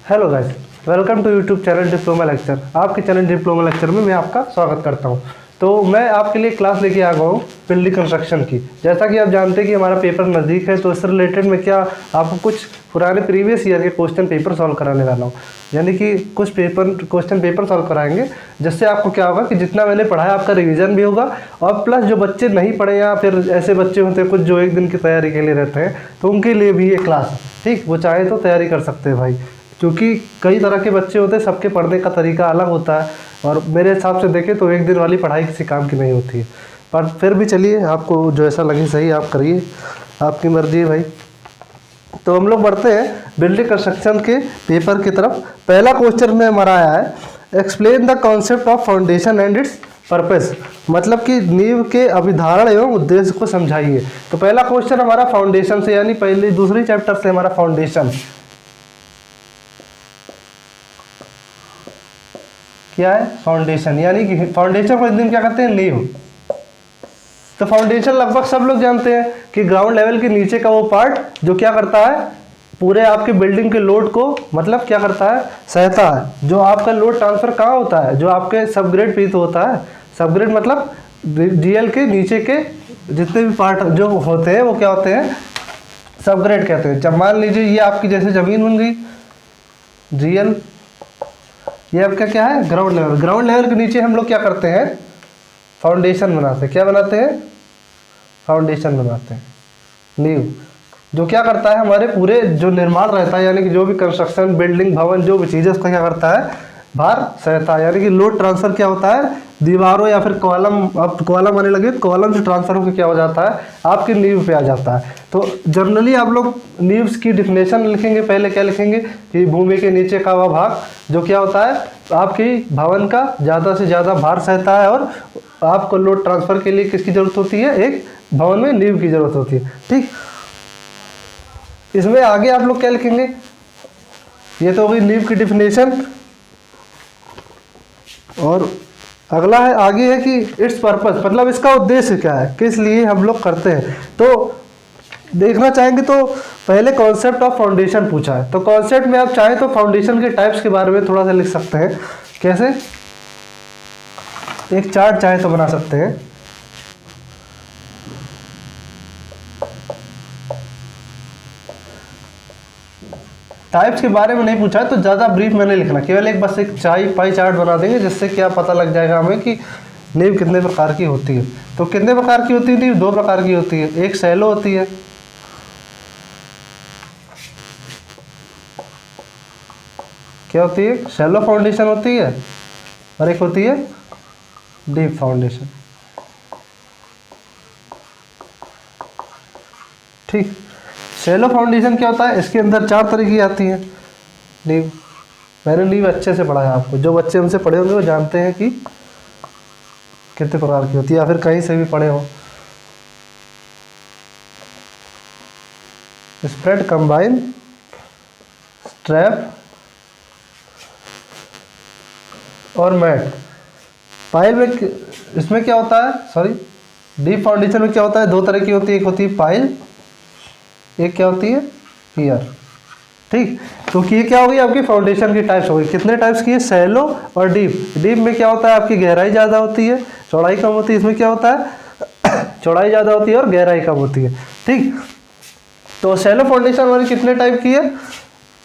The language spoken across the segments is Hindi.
Hello guys, welcome to YouTube channel diploma lecture. आपके चैनल डिप्लोमा लेक्चर में मैं आपका स्वागत करता हूं। तो मैं आपके लिए क्लास लेके आ गया हूं बिल्डिंग कंस्ट्रक्शन की। जैसा कि आप जानते हैं कि हमारा पेपर नज़दीक है, तो इससे रिलेटेड मैं क्या आपको कुछ पुराने प्रीवियस ईयर के क्वेश्चन पेपर सॉल्व कराने वाला हूँ। यानी कि कुछ क्वेश्चन पेपर सॉल्व कराएंगे, जिससे आपको क्या होगा कि जितना मैंने पढ़ा है आपका रिवीजन भी होगा, और प्लस जो बच्चे नहीं पढ़े या फिर ऐसे बच्चे होते हैं कुछ जो एक दिन की तैयारी के लिए रहते हैं, तो उनके लिए भी ये क्लास ठीक, वो चाहे तो तैयारी कर सकते हैं भाई। क्योंकि कई तरह के बच्चे होते हैं, सबके पढ़ने का तरीका अलग होता है, और मेरे हिसाब से देखें तो एक दिन वाली पढ़ाई किसी काम की नहीं होती है। पर फिर भी चलिए, आपको जो ऐसा लगे सही आप करिए, आपकी मर्जी है भाई। तो हम लोग बढ़ते हैं बिल्डिंग कंस्ट्रक्शन के पेपर की तरफ। पहला क्वेश्चन में हमारा आया है, explain the concept of foundation and it's purpose. मतलब कि नींव के अभिधारण एवं उद्देश्य को समझाइए। तो पहला क्वेश्चन हमारा फाउंडेशन से, यानी पहले दूसरी चैप्टर से हमारा फाउंडेशन क्या है। फाउंडेशन यानी कि फाउंडेशन को हिंदी में क्या कहते हैं, नींव। तो फाउंडेशन लगभग सब लोग जानते हैं कि ग्राउंड लेवल के नीचे का वो पार्ट जो क्या करता है, पूरे आपके बिल्डिंग के लोड को मतलब क्या करता है, सहता है। जो आपका लोड ट्रांसफर कहाँ होता है, जो आपके सबग्रेड पे तो होता है। सबग्रेड मतलब जीएल के नीचे के जितने भी पार्ट जो होते हैं वो क्या होते हैं, सबग्रेड कहते हैं। जब मान लीजिए ये आपकी जैसे जमीन बन गई जीएल, ये आपका क्या है, ग्राउंड लेवल। ग्राउंड लेवल के नीचे हम लोग क्या करते हैं, फाउंडेशन बनाते हैं। क्या बनाते हैं, फाउंडेशन बनाते हैं, नींव। जो क्या करता है, हमारे पूरे जो निर्माण रहता है, यानी कि जो भी कंस्ट्रक्शन बिल्डिंग भवन जो भी चीज़ है उसका क्या करता है, भार सहता है। यानी कि लोड ट्रांसफर क्या होता है, दीवारों या फिर कॉलम, अब कॉलम आने लगे, कॉलम से ट्रांसफर होकर क्या हो जाता है, आपकी नींव पे आ जाता है। तो जनरली आप लोग नींव्स की डिफिनेशन लिखेंगे। पहले क्या लिखेंगे कि भूमि के नीचे का वह भाग जो क्या होता है, आपकी भवन का ज़्यादा से ज़्यादा भार सहता है, और आपको लोड ट्रांसफर के लिए किसकी ज़रूरत होती है, एक भवन में नींव की ज़रूरत होती है। ठीक, इसमें आगे आप लोग क्या लिखेंगे, ये तो होगी नींव की डिफिनेशन। और अगला है, आगे है कि इट्स पर्पस, मतलब इसका उद्देश्य क्या है, किस लिए हम लोग करते हैं। तो देखना चाहेंगे तो पहले कॉन्सेप्ट ऑफ फाउंडेशन पूछा है। तो कॉन्सेप्ट में आप चाहें तो फाउंडेशन के टाइप्स के बारे में थोड़ा सा लिख सकते हैं। कैसे, एक चार्ट चाहे तो बना सकते हैं। टाइप्स के बारे में नहीं पूछा है तो ज़्यादा ब्रीफ में नहीं लिखना, केवल एक बस एक पाई चार्ट बना देंगे, जिससे क्या पता लग जाएगा हमें कि नींव कितने प्रकार की होती है। तो कितने प्रकार की होती है नींव, दो प्रकार की होती है। एक शैलो होती है, क्या होती है, शैलो फाउंडेशन होती है, और एक होती है डीप फाउंडेशन। ठीक, शैलो फाउंडेशन क्या होता है, इसके अंदर चार तरह की आती है नींव। मैंने नींव अच्छे से पढ़ा है, आपको जो बच्चे हमसे पढ़े होंगे वो जानते हैं कि कितने प्रकार की होती है, या फिर कहीं से भी पढ़े हो। स्प्रेड, कंबाइन, स्ट्रैप और मैट। पाइल में इसमें क्या होता है, सॉरी डीप फाउंडेशन में क्या होता है, दो तरह की होती है, एक होती है पाइल, एक क्या होती है, पियर। ठीक, तो ये क्या होगी, आपकी फाउंडेशन की टाइप्स होगी। कितने टाइप्स की है, शैलो और डीप। डीप में क्या होता है, आपकी गहराई ज़्यादा होती है, चौड़ाई कम होती है। इसमें क्या होता है, चौड़ाई ज़्यादा होती है और गहराई कम होती है। ठीक, तो शैलो फाउंडेशन हमारी कितने टाइप की है,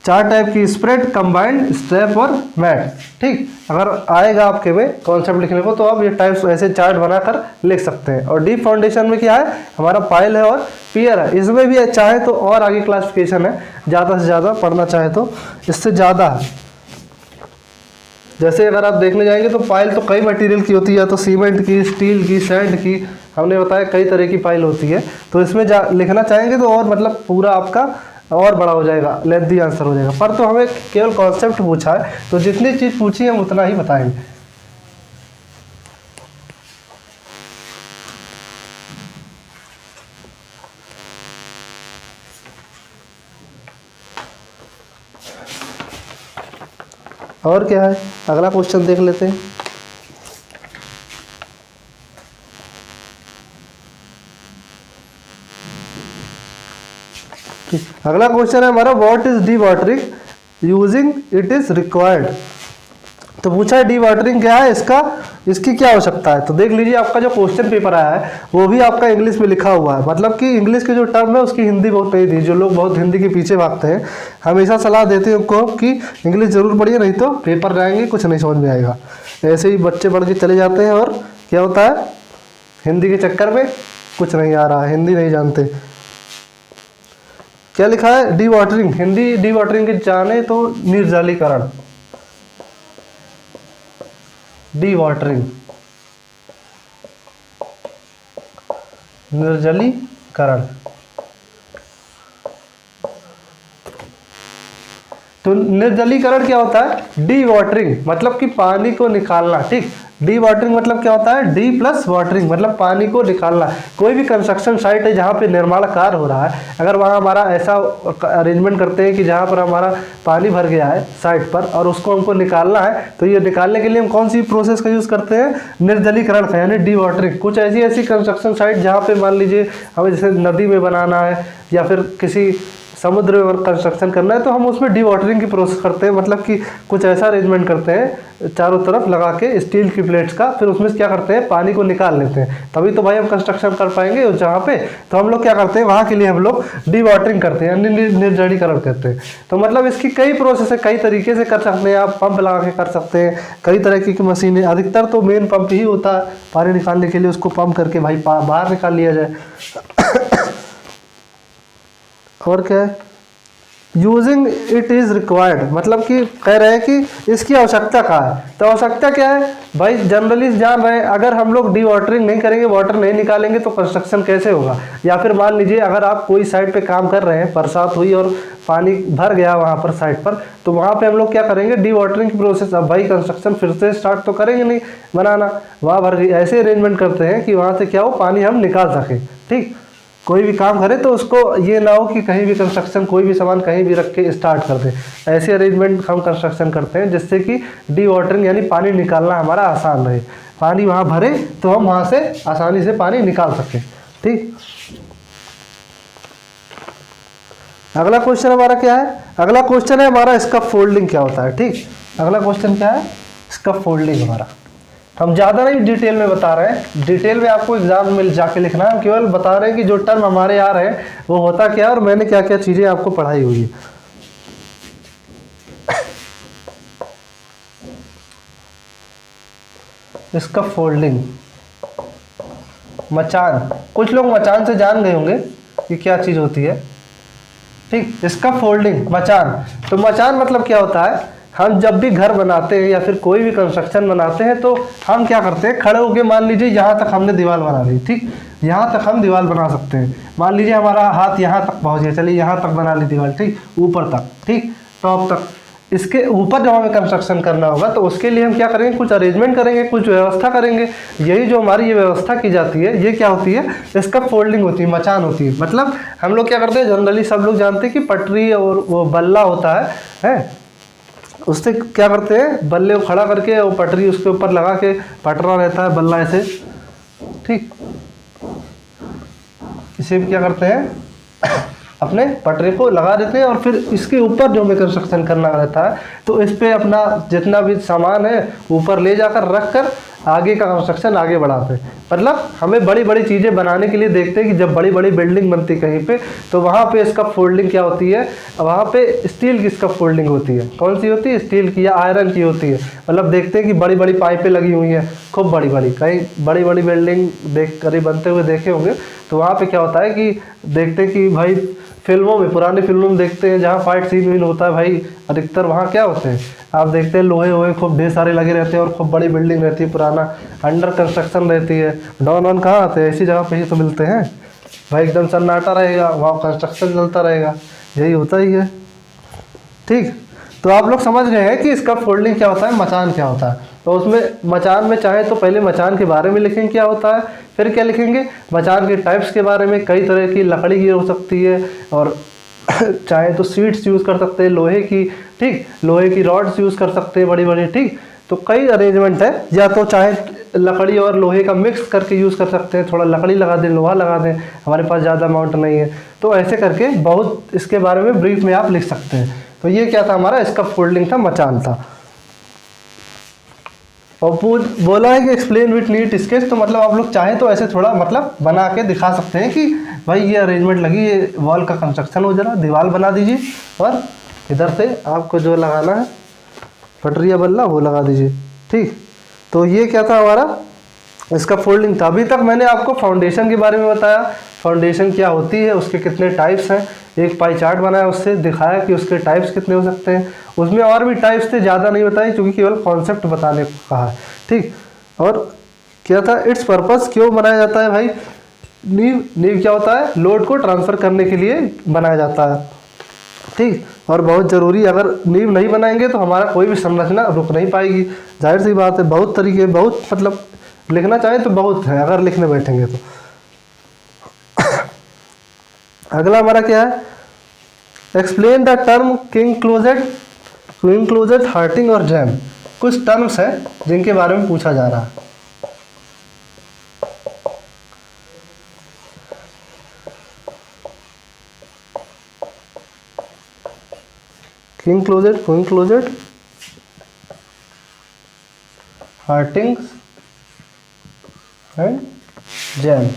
चार टाइप की, स्प्रेड, कंबाइंड, स्ट्रैप और मैट। ठीक, अगर आएगा आपके में कॉन्सेप्ट लिखने को तो आप ये टाइप्स ऐसे चार्ट बनाकर लिख सकते हैं। और डीप फाउंडेशन में क्या है, हमारा पाइल है और पियर है। इसमें भी चाहे तो और आगे क्लासिफिकेशन है, ज़्यादा से ज़्यादा पढ़ना चाहे तो इससे ज़्यादा है। जैसे अगर आप देखने जाएंगे तो पाइल तो कई मटेरियल की होती है, या तो सीमेंट की, स्टील की, सैंड की, हमने बताया कई तरह की पाइल होती है। तो इसमें लिखना चाहेंगे तो और मतलब पूरा आपका और बड़ा हो जाएगा, लेंथी आंसर हो जाएगा। पर तो हमें केवल कॉन्सेप्ट पूछा है, तो जितनी चीज़ पूछी हम उतना ही बताएंगे। और क्या है, अगला क्वेश्चन देख लेते हैं। अगला क्वेश्चन है हमारा, what is D watering. Using it is required. तो पूछा है डी वाटरिंग क्या है, इसकी क्या आवश्यकता है। तो देख लीजिए आपका जो क्वेश्चन पेपर आया है वो भी आपका इंग्लिश में लिखा हुआ है, मतलब कि इंग्लिश की जो टर्म है उसकी हिंदी बहुत नहीं दी। जो लोग बहुत हिंदी के पीछे भागते हैं, हमेशा सलाह देते हैं उनको कि इंग्लिश जरूर पढ़िए, नहीं तो पेपर जाएंगे कुछ नहीं समझ में आएगा। ऐसे ही बच्चे पढ़ के चले जाते हैं और क्या होता है, हिंदी के चक्कर में कुछ नहीं आ रहा है, हिंदी नहीं जानते। क्या लिखा है, D watering, Hindi D watering के जाने तो निर्जलीकरण, डी वाटरिंग निर्जलीकरण। तो निर्जलीकरण क्या होता है, डी वाटरिंग मतलब कि पानी को निकालना। ठीक, डी वाटरिंग मतलब क्या होता है, डी प्लस वाटरिंग मतलब पानी को निकालना। कोई भी कंस्ट्रक्शन साइट है जहाँ पे निर्माण कार्य हो रहा है, अगर वहाँ हमारा ऐसा अरेंजमेंट करते हैं कि जहाँ पर हमारा पानी भर गया है साइट पर और उसको हमको निकालना है, तो ये निकालने के लिए हम कौन सी प्रोसेस का यूज़ करते हैं, निर्जलीकरण का, यानी डी वाटरिंग। कुछ ऐसी कंस्ट्रक्शन साइट जहाँ पे मान लीजिए हमें जैसे नदी में बनाना है या फिर किसी समुद्र में कंस्ट्रक्शन करना है, तो हम उसमें डी वाटरिंग की प्रोसेस करते हैं। मतलब कि कुछ ऐसा अरेंजमेंट करते हैं चारों तरफ लगा के स्टील की प्लेट्स का, फिर उसमें क्या करते हैं, पानी को निकाल लेते हैं, तभी तो भाई हम कंस्ट्रक्शन कर पाएंगे जहाँ पे। तो हम लोग क्या करते हैं, वहाँ के लिए हम लोग डी वाटरिंग करते हैं, यानी निर्जलीकरण करते हैं। तो मतलब इसकी कई प्रोसेस है, कई तरीके से कर सकते हैं आप। पंप लगा के कर सकते हैं, कई तरह की मशीनें, अधिकतर तो मेन पंप ही होता है पानी निकालने के लिए, उसको पंप करके भाई बाहर निकाल लिया जाए। और क्या है, यूजिंग इट इज़ रिक्वायर्ड मतलब कि कह रहे हैं कि इसकी आवश्यकता कहाँ है। तो आवश्यकता क्या है भाई, जनरली जान रहे हैं, अगर हम लोग डी वाटरिंग नहीं करेंगे, वाटर नहीं निकालेंगे तो कंस्ट्रक्शन कैसे होगा। या फिर मान लीजिए अगर आप कोई साइड पे काम कर रहे हैं, बरसात हुई और पानी भर गया वहाँ पर साइड पर, तो वहाँ पे हम लोग क्या करेंगे, डी वाटरिंग की प्रोसेस। अब भाई कंस्ट्रक्शन फिर से स्टार्ट तो करेंगे नहीं बनाना, वहाँ भर गई, ऐसे अरेंजमेंट करते हैं कि वहाँ से क्या हो, पानी हम निकाल सकें। ठीक, कोई भी काम करे तो उसको ये ना हो कि कहीं भी कंस्ट्रक्शन कोई भी सामान कहीं भी रख के स्टार्ट कर दे। ऐसे अरेंजमेंट हम कंस्ट्रक्शन करते हैं जिससे कि डी वाटरिंग यानी पानी निकालना हमारा आसान रहे, पानी वहाँ भरे तो हम वहाँ से आसानी से पानी निकाल सकें। ठीक, अगला क्वेश्चन हमारा क्या है, अगला क्वेश्चन है हमारा इसका फोल्डिंग क्या होता है। ठीक, अगला क्वेश्चन क्या है, इसका फोल्डिंग हमारा। हम ज़्यादा नहीं डिटेल में बता रहे हैं, डिटेल में आपको एग्जाम में जाके लिखना है, हम केवल बता रहे हैं कि जो टर्म हमारे आ रहे हैं वो होता क्या है और मैंने क्या क्या चीज़ें आपको पढ़ाई हुई है। इसका फोल्डिंग, मचान, कुछ लोग मचान से जान गए होंगे कि क्या चीज़ होती है। ठीक, इसका फोल्डिंग, मचान। तो मचान मतलब क्या होता है, हम जब भी घर बनाते हैं या फिर कोई भी कंस्ट्रक्शन बनाते हैं तो हम क्या करते हैं, खड़े होके मान लीजिए यहाँ तक हमने दीवार बना ली। ठीक, यहाँ तक हम दीवार बना सकते हैं। मान लीजिए हमारा हाथ यहाँ तक पहुँच गया, चलिए यहाँ तक बना ली दीवार। ठीक, ऊपर तक, ठीक, टॉप तक। इसके ऊपर जब हमें कंस्ट्रक्शन करना होगा तो उसके लिए हम क्या करेंगे, कुछ अरेंजमेंट करेंगे, कुछ व्यवस्था करेंगे। यही जो हमारी ये व्यवस्था की जाती है, ये क्या होती है, इसका फोल्डिंग होती है, मचान होती है। मतलब हम लोग क्या करते हैं, जनरली सब लोग जानते हैं कि पटरी और वो बल्ला होता है, उससे क्या करते हैं, बल्ले को खड़ा करके वो पटरी उसके ऊपर लगा के पटरा रहता है बल्ला ऐसे। ठीक, इसे क्या करते हैं, अपने पटरे को लगा देते हैं और फिर इसके ऊपर जो हमें कंस्ट्रक्शन करना रहता है तो इस पे अपना जितना भी सामान है ऊपर ले जाकर रख कर आगे का कंस्ट्रक्शन आगे बढ़ाते हैं। मतलब हमें बड़ी बड़ी चीज़ें बनाने के लिए देखते हैं कि जब बड़ी बड़ी बिल्डिंग बनती कहीं पे तो वहाँ पे इसका फोल्डिंग क्या होती है, वहाँ पे स्टील की इसका फोल्डिंग होती है। कौन सी होती है, स्टील की या आयरन की होती है। मतलब देखते हैं कि बड़ी बड़ी पाइपें लगी हुई हैं, खूब बड़ी बड़ी, कहीं बड़ी बड़ी बिल्डिंग देख करीब बनते हुए देखे होंगे। तो वहाँ पे क्या होता है कि देखते हैं कि भाई फिल्मों में, पुरानी फिल्मों में देखते हैं जहाँ फाइट सीन होता है भाई, अधिकतर वहाँ क्या होते हैं, आप देखते हैं लोहे वोहे खूब ढेर सारे लगे रहते हैं और खूब बड़ी बिल्डिंग रहती है, पुराना अंडर कंस्ट्रक्शन रहती है। डॉन ऑन कहाँ आते हैं, ऐसी जगह पे ही तो मिलते हैं भाई, एकदम सन्नाटा रहेगा, वहाँ कंस्ट्रक्शन चलता रहेगा, यही होता ही है। ठीक, तो आप लोग समझ रहे हैं कि इसका फोल्डिंग क्या होता है, मचान क्या होता है। तो उसमें मचान में चाहे तो पहले मचान के बारे में लिखेंगे क्या होता है, फिर क्या लिखेंगे, मचान के टाइप्स के बारे में। कई तरह की लकड़ी की हो सकती है और चाहे तो शीट्स यूज़ कर सकते हैं लोहे की। ठीक, लोहे की रॉड्स यूज़ कर सकते हैं बड़ी बड़ी। ठीक, तो कई अरेंजमेंट है, या तो चाहे लकड़ी और लोहे का मिक्स करके यूज़ कर सकते हैं, थोड़ा लकड़ी लगा दें, लोहा लगा दें, हमारे पास ज़्यादा अमाउंट नहीं है तो ऐसे करके बहुत इसके बारे में ब्रीफ में आप लिख सकते हैं। तो ये क्या था हमारा, इसका फोल्डिंग था, मचान था। और बोला है कि एक्सप्लेन विथ नीट स्केच, तो मतलब आप लोग चाहें तो ऐसे थोड़ा मतलब बना के दिखा सकते हैं कि भाई ये अरेंजमेंट लगी, ये वॉल का कंस्ट्रक्शन हो, जरा दीवार बना दीजिए और इधर से आपको जो लगाना है पटरिया बल्ला वो लगा दीजिए, ठीक। तो ये क्या था हमारा, इसका फोल्डिंग था। अभी तक मैंने आपको फाउंडेशन के बारे में बताया, फाउंडेशन क्या होती है, उसके कितने टाइप्स हैं, एक पाई चार्ट बनाया, उससे दिखाया कि उसके टाइप्स कितने हो सकते हैं। उसमें और भी टाइप्स थे, ज़्यादा नहीं बताए क्योंकि केवल कॉन्सेप्ट बताने को कहा है, ठीक। और क्या था, इट्स पर्पस क्यों बनाया जाता है भाई, नींव क्या होता है, लोड को ट्रांसफ़र करने के लिए बनाया जाता है, ठीक। और बहुत ज़रूरी, अगर नींव नहीं बनाएंगे तो हमारा कोई भी संरचना रुक नहीं पाएगी, जाहिर सी बात है। बहुत तरीके, बहुत मतलब लिखना चाहें तो बहुत है अगर लिखने बैठेंगे तो। अगला हमारा क्या है, explain the term king closer, hearting और जैम। कुछ टर्म्स हैं जिनके बारे में पूछा जा रहा है। किंग क्लोजेट, हार्टिंग्स एंड जैम,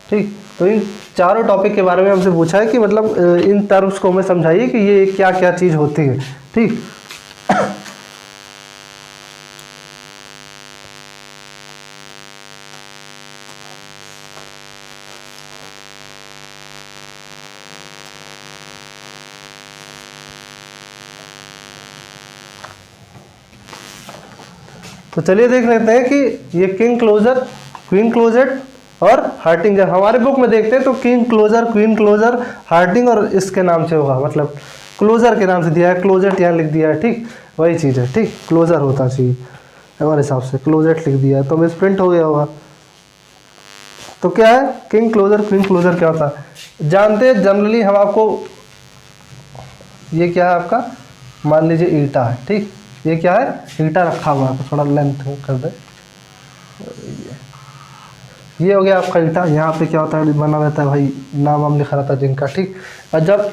ठीक। तो इन चारों टॉपिक के बारे में हमसे पूछा है कि मतलब इन टर्म्स को हमें समझाइए कि ये क्या क्या चीज़ होती है, ठीक। तो चलिए देख लेते हैं कि ये किंग क्लोजर, क्वीन क्लोजेट और हार्टिंग। जब हमारे बुक में देखते हैं तो किंग क्लोजर, क्वीन क्लोजर, हार्टिंग और इसके नाम से होगा, मतलब क्लोजर के नाम से दिया है, क्लोजेट यहाँ लिख दिया है, ठीक। वही चीज़ है, ठीक। क्लोजर होता चाहिए हमारे हिसाब से, क्लोजेट लिख दिया है तो मिस प्रिंट हो गया होगा। तो क्या है किंग क्लोजर, क्वीन क्लोजर क्या होता है जानते हैं जनरली हम आपको। ये क्या है आपका, मान लीजिए ईंटा है, ठीक। ये क्या है, ईंटा रखा हुआ है, तो थोड़ा लेंथ कर दे, ये हो गया आपका ईंटा। यहाँ पे क्या होता है, बना रहता है भाई, नाम वाम लिखा रहता है जिनका, ठीक। और जब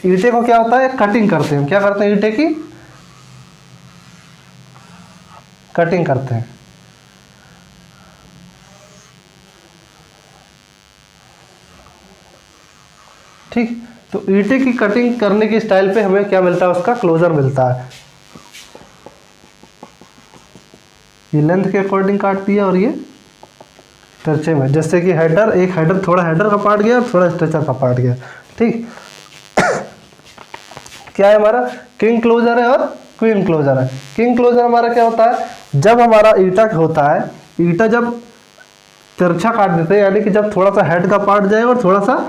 ईंटे को क्या होता है, कटिंग करते हैं, क्या करते हैं, ईंटे की कटिंग करते हैं, ठीक। तो ईंटे की कटिंग करने की स्टाइल पे हमें क्या मिलता है, उसका क्लोजर मिलता है। ये लेंथ के अकॉर्डिंग काट दिया और ये तिरछे में, जैसे कि हेडर, एक हेडर, थोड़ा हेडर का पार्ट गया और थोड़ा स्ट्रेचर का पार्ट गया, ठीक। क्या है हमारा, किंग क्लोजर है और क्वीन क्लोजर है। किंग क्लोजर हमारा क्या होता है, जब हमारा ईंटा होता है, ईंटा जब तिरछा काट देते हैं, यानी कि जब थोड़ा सा हेड का पार्ट जाएगा और थोड़ा सा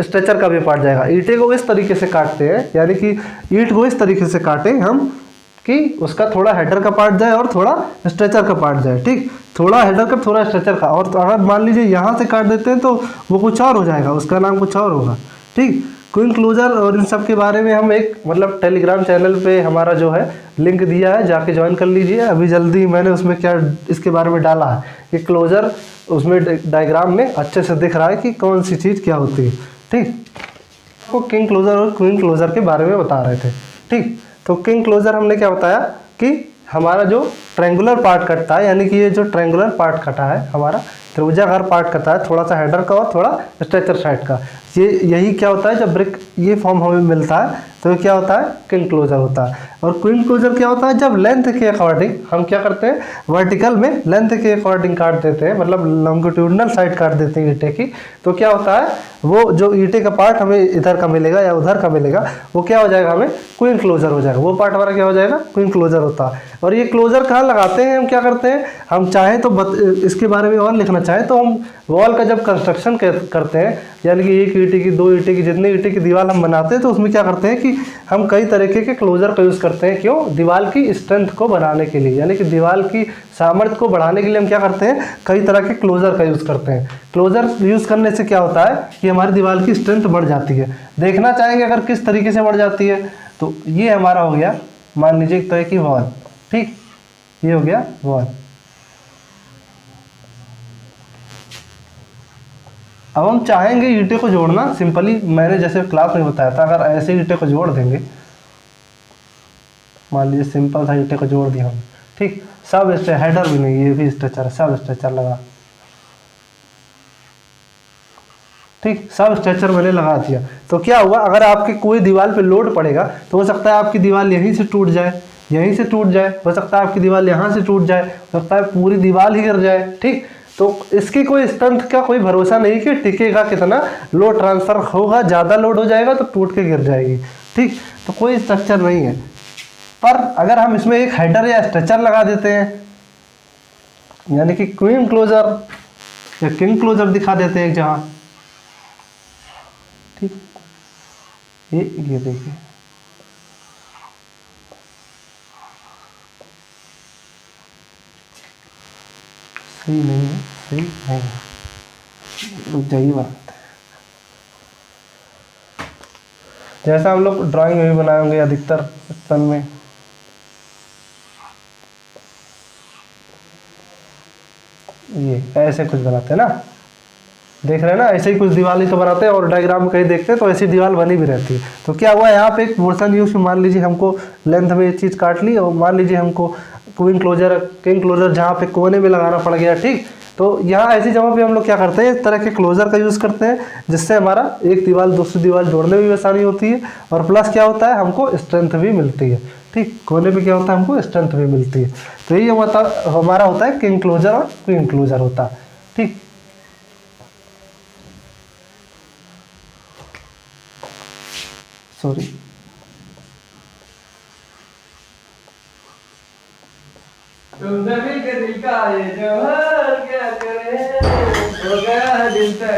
स्ट्रेचर का भी पार्ट जाएगा। ईंटे को इस तरीके से काटते हैं, यानी कि ईंट को इस तरीके से काटें हम कि उसका थोड़ा हेडर का पार्ट जाए और थोड़ा स्ट्रेचर का पार्ट जाए, ठीक। थोड़ा हेडर का, थोड़ा स्ट्रेचर का। और तो अगर मान लीजिए यहाँ से काट देते हैं तो वो कुछ और हो जाएगा, उसका नाम कुछ और होगा, ठीक। क्वीन क्लोजर और इन सब के बारे में हम एक मतलब टेलीग्राम चैनल पे हमारा जो है लिंक दिया है, जाके ज्वाइन कर लीजिए। अभी जल्दी मैंने उसमें क्या इसके बारे में डाला है कि क्लोजर, उसमें डायग्राम में अच्छे से दिख रहा है कि कौन सी चीज़ क्या होती है, ठीक। वो किंग क्लोजर और क्वीन क्लोजर के बारे में बता रहे थे, ठीक। तो किंग क्लोजर हमने क्या बताया कि हमारा जो ट्रायंगुलर पार्ट कटता है, यानी कि ये जो ट्रायंगुलर पार्ट कटा है हमारा, त्रिभुजाकार पार्ट कटा है, थोड़ा सा हेडर का और थोड़ा स्ट्रेचर साइड का, ये यही क्या होता है, जब ब्रिक ये फॉर्म हमें मिलता है तो क्या होता है, किंग क्लोजर होता है। और क्वीन क्लोजर क्या होता है, जब लेंथ के अकॉर्डिंग हम क्या करते हैं, वर्टिकल में लेंथ के अकॉर्डिंग काट देते हैं, मतलब लॉन्गिट्यूडनल साइड काट देते हैं ईंटे की, तो क्या होता है, वो जो ईंटे का पार्ट हमें इधर का मिलेगा या उधर का मिलेगा, वो क्या हो जाएगा, हमें क्वीन क्लोजर हो जाएगा। वो पार्ट हमारा क्या हो जाएगा, क्वीन क्लोजर होता है। और ये क्लोजर कहाँ लगाते हैं, हम क्या करते हैं, हम चाहें तो इसके बारे में और लिखना चाहें तो हम वॉल का जब कंस्ट्रक्शन करते हैं, यानी कि एक ईंटे की, दो ईंटे की, जितने ईंटे की दीवार हम बनाते हैं, तो उसमें क्या करते हैं कि हम कई तरीके के क्लोजर का यूज़ करते हैं। क्यों, दीवार की स्ट्रेंथ को बढ़ाने के लिए, यानी कि दीवार की सामर्थ्य को बढ़ाने के लिए हम क्या करते हैं, कई तरह के क्लोजर का यूज़ करते हैं। क्लोजर यूज़ करने से क्या होता है कि हमारी दीवार की स्ट्रेंथ बढ़ जाती है। देखना चाहेंगे अगर किस तरीके से बढ़ जाती है, तो ये हमारा हो गया, मान लीजिए एक तरह की वॉल, ठीक। ये हो गया वॉल। अब हम चाहेंगे ईंटें को जोड़ना, सिंपली मैंने जैसे क्लास में बताया था, अगर ऐसे ईंटें को जोड़ देंगे, मान लीजिए सिंपल था ईंटें को जोड़ दिया हम, ठीक, सब हेडर भी नहीं, ये भी स्ट्रक्चर, सब स्ट्रक्चर लगा, ठीक, सब स्ट्रक्चर मैंने लगा दिया, तो क्या हुआ, अगर आपके कोई दीवार पे लोड पड़ेगा तो हो सकता है आपकी दीवार यहीं से टूट जाए, यहीं से टूट जाए, हो सकता है आपकी दीवार यहाँ से टूट जाए, हो सकता है पूरी दीवार ही गिर जाए, ठीक। तो इसकी कोई स्ट्रेंथ का कोई भरोसा नहीं कि टिकेगा कितना, लोड ट्रांसफर होगा, ज़्यादा लोड हो जाएगा तो टूट के गिर जाएगी, ठीक। तो कोई स्ट्रक्चर नहीं है। पर अगर हम इसमें एक हेडर या स्ट्रक्चर लगा देते हैं, यानी कि क्वीन क्लोजर या किंग क्लोजर दिखा देते हैं एक जगह, ठीक, ये देखिए, सही नहीं है, सही नहीं है, रुक जाइए बनाते हैं। जैसा हम लोग ड्राइंग में भी बनाए होंगे अधिकतर बचपन में, ये ऐसे कुछ बनाते हैं ना, देख रहे हैं ना, ऐसे ही कुछ दीवार ही तो बनाते हैं, और डायग्राम कहीं देखते हैं तो ऐसी दीवार बनी भी रहती है। तो क्या हुआ, यहाँ पे एक पोर्शन यूज, मान लीजिए हमको लेंथ में ये चीज़ काट ली, और मान लीजिए हमको क्वीन क्लोजर किंग क्लोजर जहाँ पे कोने में लगाना पड़ गया, ठीक। तो यहाँ ऐसी जगह पे हम लोग क्या करते हैं, इस तरह के क्लोजर का यूज़ करते हैं, जिससे हमारा एक दीवार दूसरी दीवार जोड़ने में भी आसानी होती है, और प्लस क्या होता है, हमको स्ट्रेंथ भी मिलती है, ठीक। कोने पे क्या होता है, हमको स्ट्रेंथ भी मिलती है। तो ये हमारा होता है किंग क्लोजर और क्वीन क्लोजर होता है, ठीक। सॉरी, तुम सभी के दिल का ये जवाहर क्या करे, हो गया दिल से।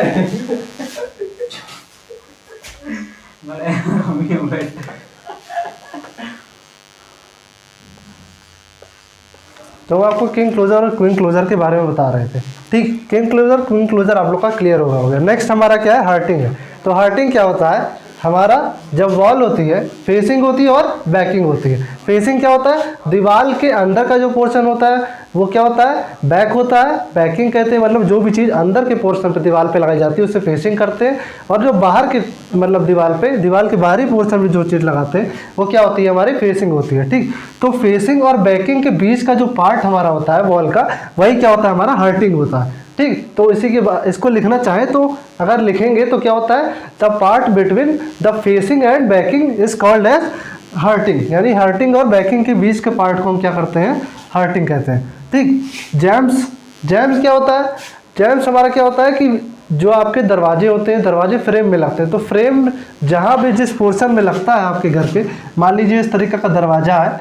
तो आपको किंग क्लोजर और क्वीन क्लोजर के बारे में बता रहे थे, ठीक। किंग क्लोजर क्वीन क्लोजर आप लोग का क्लियर हो गया। नेक्स्ट हमारा क्या है, हार्टिंग है। तो हार्टिंग क्या होता है, हमारा जब वॉल होती है, फेसिंग होती है और बैकिंग होती है। फेसिंग क्या होता है, दीवार के अंदर का जो पोर्शन होता है वो क्या होता है, बैक होता है। बैकिंग कहते हैं मतलब जो भी चीज़ अंदर के पोर्शन पे दीवार पे लगाई जाती है उसे फेसिंग करते हैं, और जो बाहर के मतलब दीवार के बाहरी पोर्शन में जो चीज़ लगाते हैं वो क्या होती है, हमारी फेसिंग होती है, ठीक। तो फेसिंग और बैकिंग के बीच का जो पार्ट हमारा होता है वॉल का, वही क्या होता है, हमारा हार्टिंग होता है, ठीक। तो इसी के इसको लिखना चाहे तो अगर लिखेंगे तो क्या होता है, the part between the facing and backing is called as hearting, यानी हार्टिंग और बैकिंग के बीच के पार्ट को हम क्या करते हैं, हार्टिंग कहते हैं, ठीक। जैम्स क्या होता है, जैम्स हमारा क्या होता है कि जो आपके दरवाजे होते हैं, दरवाजे फ्रेम में लगते हैं, तो फ्रेम जहाँ भी जिस पोर्शन में लगता है आपके घर पे, मान लीजिए इस तरीके का दरवाजा है,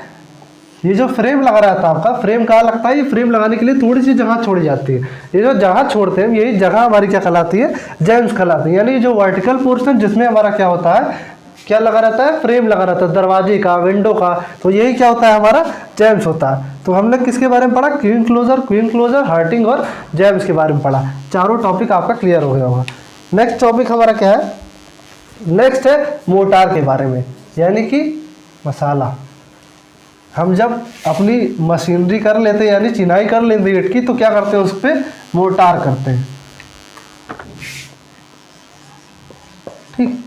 ये जो फ्रेम लगा रहा था आपका, फ्रेम कहाँ लगता है, ये फ्रेम लगाने के लिए थोड़ी सी जगह छोड़ी जाती है, ये जो जगह छोड़ते हैं यही जगह हमारी क्या कहलाती है, जैम्स कहलाती है। यानी जो वर्टिकल पोर्शन जिसमें हमारा क्या होता है, क्या लगा रहता है, फ्रेम लगा रहता है दरवाजे का, विंडो का, तो यही क्या होता है, हमारा जैम्स होता है। तो हमने किसके बारे में पढ़ा, किंग क्लोजर, क्वीन क्लोजर, हार्टिंग और जैम्स के बारे में पढ़ा। चारों टॉपिक आपका क्लियर हो गया होगा। नेक्स्ट टॉपिक हमारा क्या है, नेक्स्ट है मोटार के बारे में, यानी कि मसाला। हम जब अपनी मशीनरी कर लेते हैं, यानी चिनाई कर लेते हैं ईंट की, तो क्या करते हैं, उस पर मोटार करते हैं, ठीक,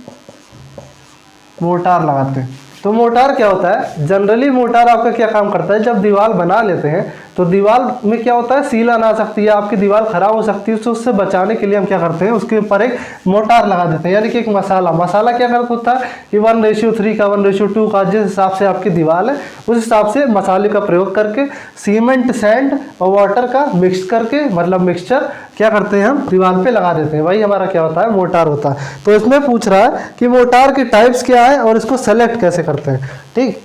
मोटार लगाते हैं। तो मोटार क्या होता है, जनरली मोटार आपका क्या काम करता है, जब दीवार बना लेते हैं तो दीवार में क्या होता है, सील आ सकती है, आपकी दीवार खराब हो सकती है, तो उससे बचाने के लिए हम क्या करते हैं, उसके ऊपर एक मोटार लगा देते हैं, यानी कि एक मसाला क्या करता होता है कि 1:3 का, 1:2 का, जिस हिसाब से आपकी दीवार है उस हिसाब से मसाले का प्रयोग करके सीमेंट, सैंड और वाटर का मिक्स करके, मतलब मिक्सचर क्या करते हैं, हम दीवार पे लगा देते हैं, वही हमारा क्या होता है, मोटार होता है। तो इसमें पूछ रहा है कि मोटार के टाइप्स क्या है और इसको सेलेक्ट कैसे करते हैं, ठीक।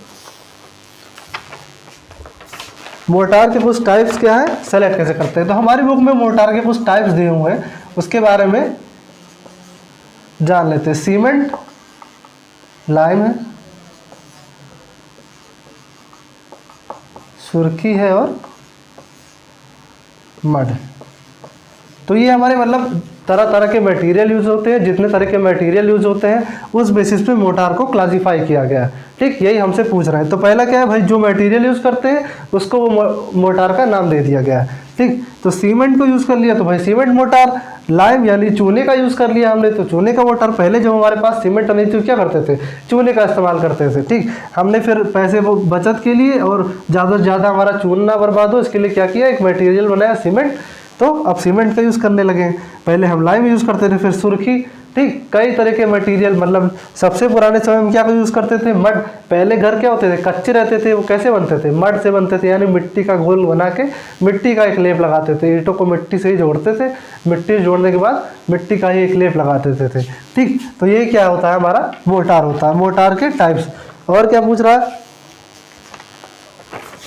मोटार के कुछ टाइप्स क्या है, सेलेक्ट कैसे करते हैं। तो हमारी बुक में मोटार के कुछ टाइप्स दिए हुए हैं, उसके बारे में जान लेते हैं। सीमेंट, लाइम है, सुर्खी है और मड है। तो ये हमारे मतलब तरह तरह के मटेरियल यूज होते हैं, जितने तरह के मटेरियल यूज होते हैं उस बेसिस पे मोटार को क्लासिफाई किया गया है, ठीक। यही हमसे पूछ रहे हैं। तो पहला क्या है भाई, जो मटेरियल यूज करते हैं उसको वो मोटार का नाम दे दिया गया है, ठीक। तो सीमेंट को यूज़ कर लिया तो भाई सीमेंट मोटार, लाइम यानी चूने का यूज़ कर लिया हमने तो चूने का मोटार। पहले जब हमारे पास सीमेंट नहीं थी क्या करते थे, चूने का इस्तेमाल करते थे, ठीक। हमने फिर पैसे वो बचत के लिए और ज़्यादा से ज़्यादा हमारा चूना बर्बाद हो इसके लिए क्या किया, एक मटेरियल बनाया सीमेंट। तो अब सीमेंट का यूज़ करने लगे। पहले हम लाइम यूज़ करते थे, फिर सुर्खी, ठीक। कई तरह के मटेरियल, मतलब सबसे पुराने समय में क्या यूज़ करते थे, मड। पहले घर क्या होते थे, कच्चे रहते थे, वो कैसे बनते थे, मड से बनते थे, यानी मिट्टी का घोल बना के मिट्टी का एक लेप लगाते थे। ईंटों को मिट्टी से ही जोड़ते थे, मिट्टी जोड़ने के बाद मिट्टी का ही एक लेप लगा देते थे, ठीक। तो ये क्या होता है, हमारा मोटार होता है। मोटार के टाइप्स। और क्या पूछ रहा है,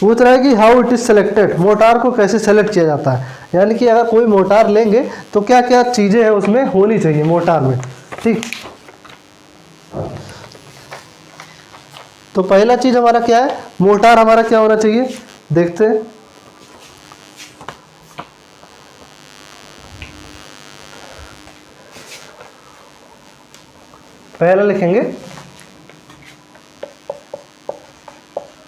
पूछ रहा है कि how it is selected, motor को कैसे सेलेक्ट किया जाता है। यानी कि अगर कोई मोटार लेंगे तो क्या क्या चीज़ें हैं उसमें होनी चाहिए मोटार में, ठीक। तो पहला चीज़ हमारा क्या है, मोटार हमारा क्या होना चाहिए, देखते हैं। पहला लिखेंगे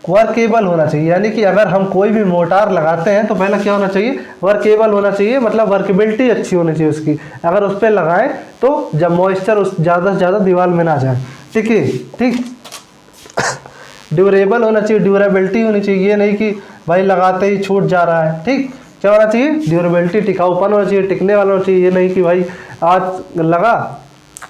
वर्केबल होना चाहिए। यानी कि अगर हम कोई भी मोटार लगाते हैं तो पहला क्या होना चाहिए, वर्केबल होना चाहिए, मतलब वर्केबिलिटी अच्छी होनी चाहिए उसकी। अगर उस पर लगाएं तो जब मॉइस्चर उस ज़्यादा से ज़्यादा दीवार में ना जाए, ठीक है, ठीक। ड्यूरेबल होना चाहिए, ड्यूरेबिलिटी होनी चाहिए, ये नहीं कि भाई लगाते ही छूट जा रहा है, ठीक। क्या होना चाहिए, ड्यूरेबिलिटी, टिकाऊपन होना चाहिए, टिकने वाला होना चाहिए। ये नहीं कि भाई आज लगा,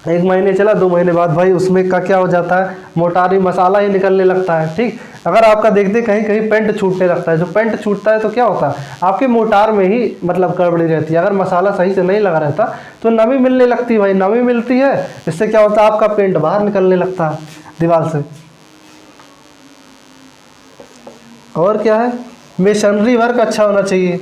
1 महीने चला, 2 महीने बाद भाई उसमें का क्या हो जाता है, मोटारी मसाला ही निकलने लगता है, ठीक। अगर आपका देखते कहीं कहीं पेंट छूटने लगता है, जो पेंट छूटता है तो क्या होता है, आपके मोटार में ही मतलब गड़बड़ी रहती है। अगर मसाला सही से नहीं लगा रहता तो नमी मिलने लगती है, भाई नमी मिलती है, इससे क्या होता है, आपका पेंट बाहर निकलने लगता है दीवार से। और क्या है, मेसनरी वर्क अच्छा होना चाहिए।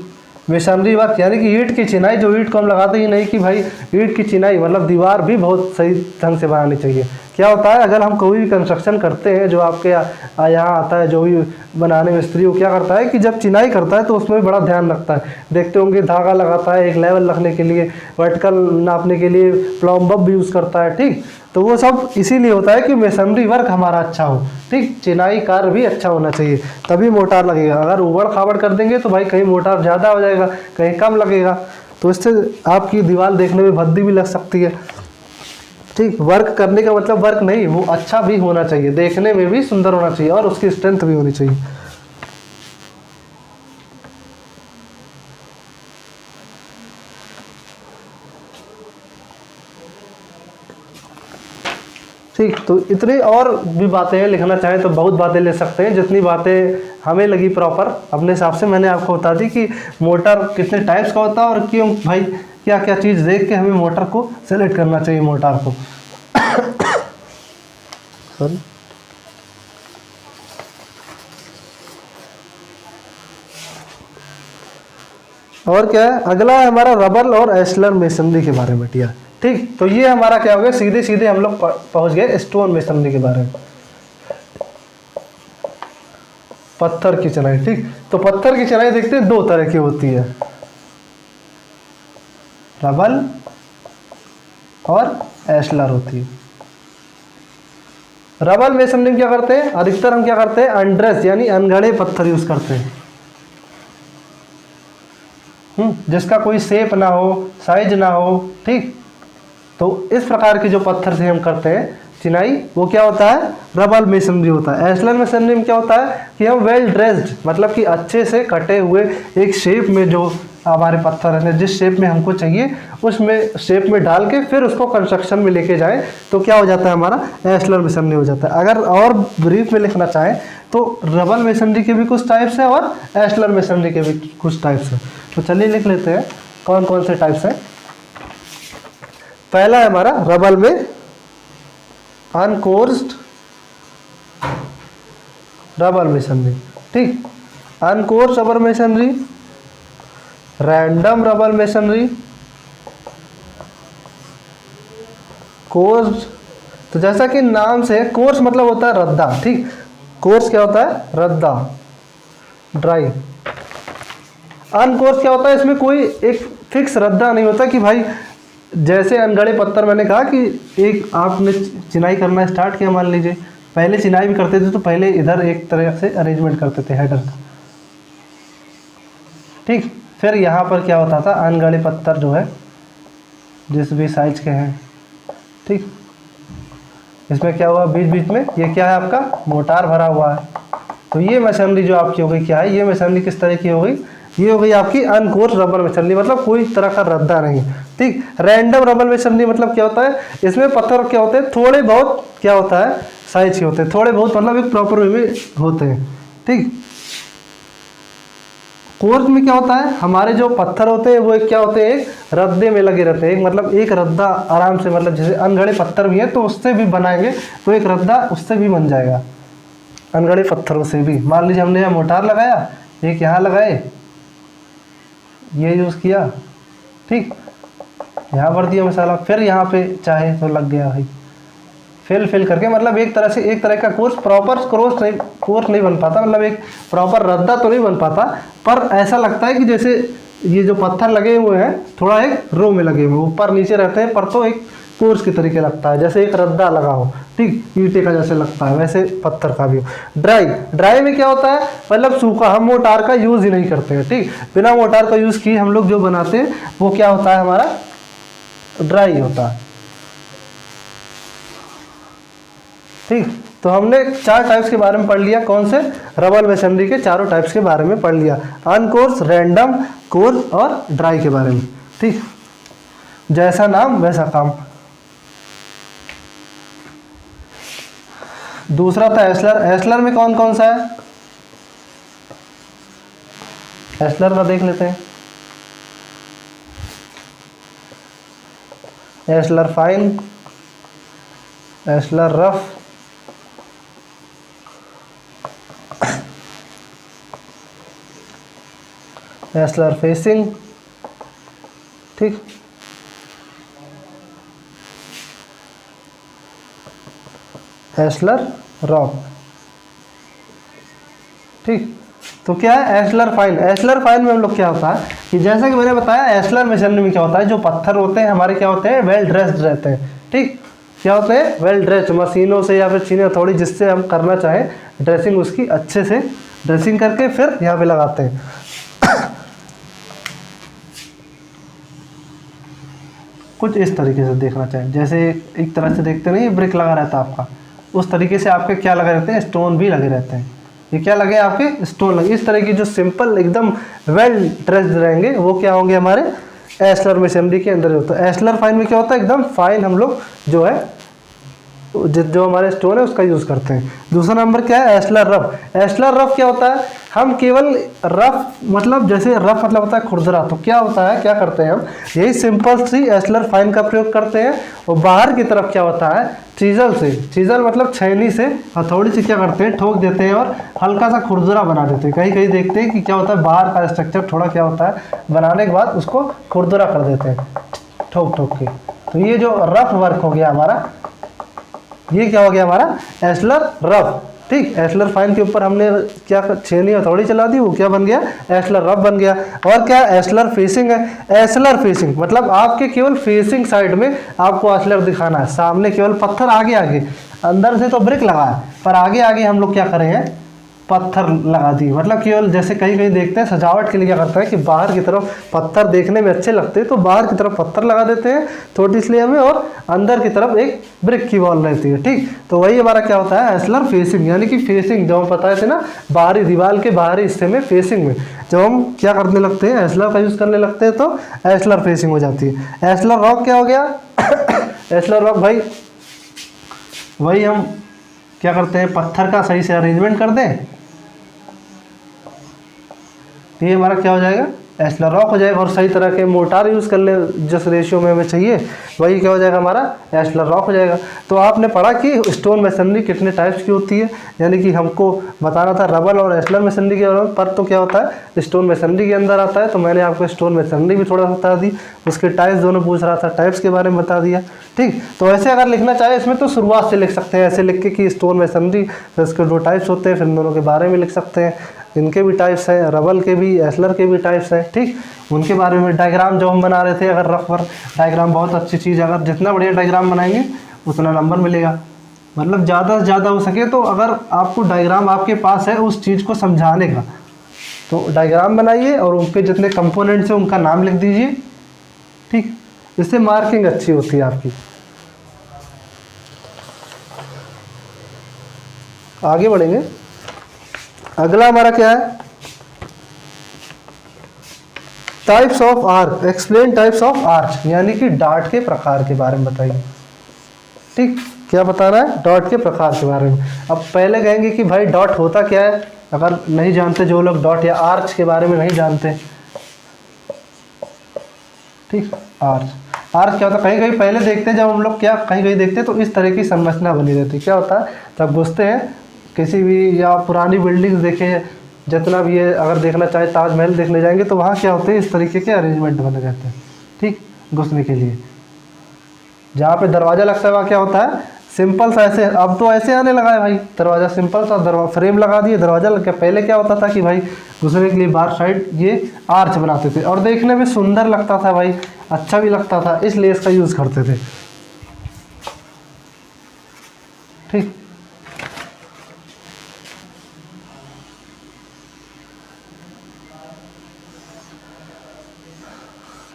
मेसनरी वर्क यानी कि ईंट की चिनाई, जो ईंट को हम लगाते ही नहीं कि भाई ईंट की चिनाई, मतलब दीवार भी बहुत सही ढंग से बनानी चाहिए। क्या होता है, अगर हम कोई भी कंस्ट्रक्शन करते हैं, जो आपके यहाँ आता है, जो भी बनाने मिस्त्री वो क्या करता है कि जब चिनाई करता है तो उसमें बड़ा ध्यान रखता है। देखते होंगे धागा लगाता है एक लेवल रखने के लिए, वर्टिकल नापने के लिए प्लम्ब भी यूज़ करता है, ठीक। तो वो सब इसीलिए होता है कि मेसनरी वर्क हमारा अच्छा हो, ठीक। चिनाई कार्य भी अच्छा होना चाहिए, तभी मोटार लगेगा। अगर उबड़ खाबड़ कर देंगे तो भाई कहीं मोटार ज़्यादा हो जाएगा, कहीं कम लगेगा, तो इससे आपकी दीवार देखने में भद्दी भी लग सकती है, ठीक। वर्क करने का मतलब वर्क नहीं, वो अच्छा भी होना चाहिए, देखने में भी सुंदर होना चाहिए और उसकी स्ट्रेंथ भी होनी चाहिए। ठीक। तो इतनी और भी बातें हैं, लिखना चाहें तो बहुत बातें ले सकते हैं, जितनी बातें हमें लगी प्रॉपर अपने हिसाब से मैंने आपको बता दी कि मोटर कितने टाइप्स का होता है और क्यों भाई क्या क्या चीज़ देख के हमें मोटर को सेलेक्ट करना चाहिए, मोटर को। सॉरी, और क्या है, अगला है हमारा रबर और एस्लर मेसनरी के बारे में, ठीक। तो ये हमारा क्या हो गया, सीधे सीधे हम लोग पहुंच गए स्टोन मेसनरी के बारे में, पत्थर की चिनाई, ठीक। तो पत्थर की चिनाई देखते हैं 2 तरह की होती है, रबर और एस्लर होती है। रबर मेसनरी में क्या करते हैं, अधिकतर हम क्या करते हैं, अनड्रेस यानी अनगढ़े पत्थर यूज करते हैं, जिसका कोई शेप ना हो, साइज ना हो, ठीक। तो इस प्रकार के जो पत्थर से हम करते हैं चिनाई, वो क्या होता है, रबर मेसनरी होता है। एस्लर मेसनरी में क्या होता है कि हम वेल ड्रेस्ड, मतलब कि अच्छे से कटे हुए एक शेप में जो हमारे पत्थर हैं, जिस शेप में हमको चाहिए उसमें शेप में डाल के फिर उसको कंस्ट्रक्शन में लेके जाएं तो क्या हो जाता है, हमारा एस्लर मेसनरी हो जाता है। अगर और ब्रीफ में लिखना चाहें तो रबर मेसनरी के भी कुछ टाइप्स हैं और एस्लर मेसनरी के भी कुछ टाइप्स हैं। तो चलिए लिख लेते हैं कौन कौन से टाइप्स हैं। पहला है हमारा रबर में अनकोर्स्ड रबर मेसनरी, ठीक। Uncoursed rubble masonry, random rubble masonry, coursed. तो जैसा कि नाम से, कोर्स मतलब होता है रद्दा, ठीक। कोर्स क्या होता है, रद्दा, ड्राई। अनकोर्स क्या होता है, इसमें कोई एक फिक्स रद्दा नहीं होता कि भाई जैसे अनगढ़े पत्थर, मैंने कहा कि एक आपने चिनाई करना स्टार्ट किया, मान लीजिए पहले चिनाई भी करते थे तो पहले इधर एक तरह से अरेंजमेंट करते थे हेडर का, ठीक। फिर यहाँ पर क्या होता था, अनगढ़े पत्थर जो है जिस भी साइज के हैं, ठीक, इसमें क्या हुआ बीच बीच में, ये क्या है आपका मोटार भरा हुआ है। तो ये मशीनरी जो आपकी हो गई क्या है, ये मशीनरी किस तरह की हो गई, ये हो गई आपकी अनकोर्स रबर मशीनरी, मतलब कोई तरह का रद्दा नहीं, ठीक। रैंडम रबर मशीनरी मतलब क्या होता है, इसमें पत्थर क्या होते हैं थोड़े बहुत क्या होता है साइज के होते हैं, थोड़े बहुत मतलब एक प्रॉपर वे में होते हैं, ठीक। कोर्स में क्या होता है, हमारे जो पत्थर होते हैं वो एक क्या होते हैं, एक रद्दे में लगे रहते हैं, मतलब एक रद्दा आराम से, मतलब जैसे अनगढ़े पत्थर भी है तो उससे भी बनाएंगे तो एक रद्दा उससे भी बन जाएगा, अनगढ़े पत्थरों से भी। मान लीजिए हमने यहाँ मोटार लगाया, एक यहाँ लगाए, ये यूज़ किया, ठीक, यहाँ भर दिया मसाला, फिर यहाँ पे चाहे तो लग गया भाई, फिल करके, मतलब एक तरह का कोर्स प्रॉपर कोर्स नहीं बन पाता, मतलब एक प्रॉपर रद्दा तो नहीं बन पाता, पर ऐसा लगता है कि जैसे ये जो पत्थर लगे हुए हैं थोड़ा एक रो में लगे हुए ऊपर नीचे रहते हैं, पर तो एक कोर्स की तरीके लगता है, जैसे एक रद्दा लगा हो, ठीक, ईंटे का जैसे लगता है वैसे पत्थर का भी। ड्राई में क्या होता है, मतलब सूखा, हम मोटार का यूज़ ही नहीं करते हैं, ठीक, बिना मोटार का यूज़ किए हम लोग जो बनाते हैं वो क्या होता है हमारा ड्राई होता है, ठीक। तो हमने 4 टाइप्स के बारे में पढ़ लिया, कौन से, रबर मशीनरी के चारों टाइप्स के बारे में पढ़ लिया, अनकोर्स, रैंडम, कोर्स और ड्राई के बारे में, ठीक। जैसा नाम वैसा काम। दूसरा था एस्लर। एस्लर में कौन कौन सा है, एस्लर का देख लेते हैं। एस्लर फाइन, एस्लर रफ, एस्लर फेसिंग, ठीक, एस्लर रॉक, ठीक। तो क्या है एस्लर फाइन। एस्लर फाइन में हम लोग क्या होता है कि जैसा कि मैंने बताया एस्लर मशीनरी में क्या होता है, जो पत्थर होते हैं हमारे क्या होते हैं वेल ड्रेस्ड रहते हैं, ठीक, क्या होते हैं वेल ड्रेस्ड, मशीनों से या फिर चीनी हथौड़ी जिससे हम करना चाहें ड्रेसिंग उसकी अच्छे से ड्रेसिंग करके फिर यहाँ पे लगाते हैं। कुछ इस तरीके से देखना चाहिए, जैसे एक तरह से देखते नहीं ब्रिक लगा रहता है आपका, उस तरीके से आपके क्या लगे रहते हैं स्टोन भी लगे रहते हैं, ये क्या लगे आपके स्टोन लगे। इस तरह की जो सिंपल एकदम वेल ड्रेस्ड रहेंगे वो क्या होंगे हमारे एस्लर मशीनरी के अंदर होता है। एस्लर फाइन में क्या होता है एकदम फाइन हम लोग जो है जो हमारे स्टोन है उसका यूज़ करते हैं। दूसरा नंबर क्या है एस्लर रफ। एस्लर रफ क्या होता है, हम केवल रफ मतलब जैसे रफ मतलब होता है खुरदरा, तो क्या होता है क्या करते हैं हम यही सिंपल सी एस्लर फाइन का प्रयोग करते हैं। और बाहर की तरफ क्या होता है चीजल से, चीजल मतलब छैनी से हथौड़ी से क्या करते हैं ठोक देते हैं और हल्का सा खुरदरा बना देते हैं। कहीं कहीं देखते हैं कि क्या होता है बाहर का स्ट्रक्चर थोड़ा क्या होता है बनाने के बाद उसको खुरदरा कर देते हैं ठोक ठोक के। तो ये जो रफ वर्क हो गया हमारा, ये क्या हो गया हमारा एस्लर रफ, ठीक। एस्लर फाइन के ऊपर हमने क्या छेनी हथौड़ी चला दी, वो क्या बन गया एस्लर रफ बन गया। और क्या एस्लर फेसिंग है। एस्लर फेसिंग मतलब आपके केवल फेसिंग साइड में आपको एस्लर दिखाना है, सामने केवल पत्थर आगे आगे, अंदर से तो ब्रिक लगा है पर आगे आगे हम लोग क्या करें हैं पत्थर लगा दी। मतलब केवल जैसे कहीं कहीं देखते हैं सजावट के लिए क्या करता है कि बाहर की तरफ पत्थर देखने में अच्छे लगते हैं तो बाहर की तरफ पत्थर लगा देते हैं छोटी सी लेयर में और अंदर की तरफ एक ब्रिक की वॉल रहती है, ठीक। तो वही हमारा क्या होता है एस्लर फेसिंग, यानी कि फेसिंग जो हम बताए थे ना बाहरी दीवार के बाहरी हिस्से में फेसिंग में जब हम क्या करने लगते हैं एस्लर का यूज़ करने लगते हैं तो एस्लर फेसिंग हो जाती है। एस्लर रॉक क्या हो गया एस्लर रॉक भाई वही हम क्या करते हैं पत्थर का सही से अरेंजमेंट कर दें तो ये हमारा क्या हो जाएगा एस्लर रॉक हो जाएगा। और सही तरह के मोटार यूज़ कर ले जिस रेशियो में हमें चाहिए वही क्या हो जाएगा हमारा एस्लर रॉक हो जाएगा। तो आपने पढ़ा कि स्टोन मशीनरी कितने टाइप्स की होती है, यानी कि हमको बताना था रबर और एस्लर मशीनरी के पर तो क्या होता है स्टोन मशीनरी के अंदर आता है। तो मैंने आपको स्टोन मशीनरी भी थोड़ा बता दी, उसके टाइप्स दोनों पूछ रहा था टाइप्स के बारे में बता दिया, ठीक। तो ऐसे अगर लिखना चाहे इसमें तो शुरुआत से लिख सकते हैं, ऐसे लिख के कि स्टोन मशीनरी फिर इसके 2 टाइप्स होते हैं, फिर दोनों के बारे में लिख सकते हैं, इनके भी टाइप्स हैं, रबर के भी एस्लर के भी टाइप्स हैं, ठीक। उनके बारे में डायग्राम जो हम बना रहे थे, अगर रफ वर्क डायग्राम बहुत अच्छी चीज़, अगर जितना बढ़िया डायग्राम बनाएंगे उतना नंबर मिलेगा। मतलब ज़्यादा से ज़्यादा हो सके तो अगर आपको डायग्राम आपके पास है उस चीज़ को समझाने का तो डायग्राम बनाइए और उनके जितने कंपोनेंट्स हैं उनका नाम लिख दीजिए, ठीक। इससे मार्किंग अच्छी होती है आपकी। आगे बढ़ेंगे। अगला हमारा क्या है, types of arc, explain types of arch, यानी कि डार्ट के प्रकार के बारे में बताइए, ठीक। क्या बताना है, डॉट के प्रकार के बारे में। अब पहले कहेंगे कि भाई डॉट होता क्या है, अगर नहीं जानते जो लोग डॉट या आर्च के बारे में नहीं जानते, ठीक। आर्च क्या होता है, कहीं कहीं पहले देखते हैं जब हम लोग, क्या कहीं कहीं देखते हैं तो इस तरह की संरचना बनी रहती है। क्या होता है, तब घुसते हैं किसी भी, या पुरानी बिल्डिंग्स देखें, जितना भी है, अगर देखना चाहे ताजमहल देखने जाएंगे तो वहाँ क्या होते हैं, इस तरीके के अरेंजमेंट बने रहते हैं, ठीक, घुसने के लिए। जहाँ पे दरवाज़ा लगता है वहाँ क्या होता है, सिंपल सा ऐसे, अब तो ऐसे आने लगा है भाई दरवाज़ा, सिंपल सा दरवाजा, फ्रेम लगा दिए, दरवाज़ा लग गया। पहले क्या होता था कि भाई घुसने के लिए बाहर साइड ये आर्च बनाते थे, और देखने में सुंदर लगता था भाई, अच्छा भी लगता था, इसलिए इसका यूज़ करते थे, ठीक।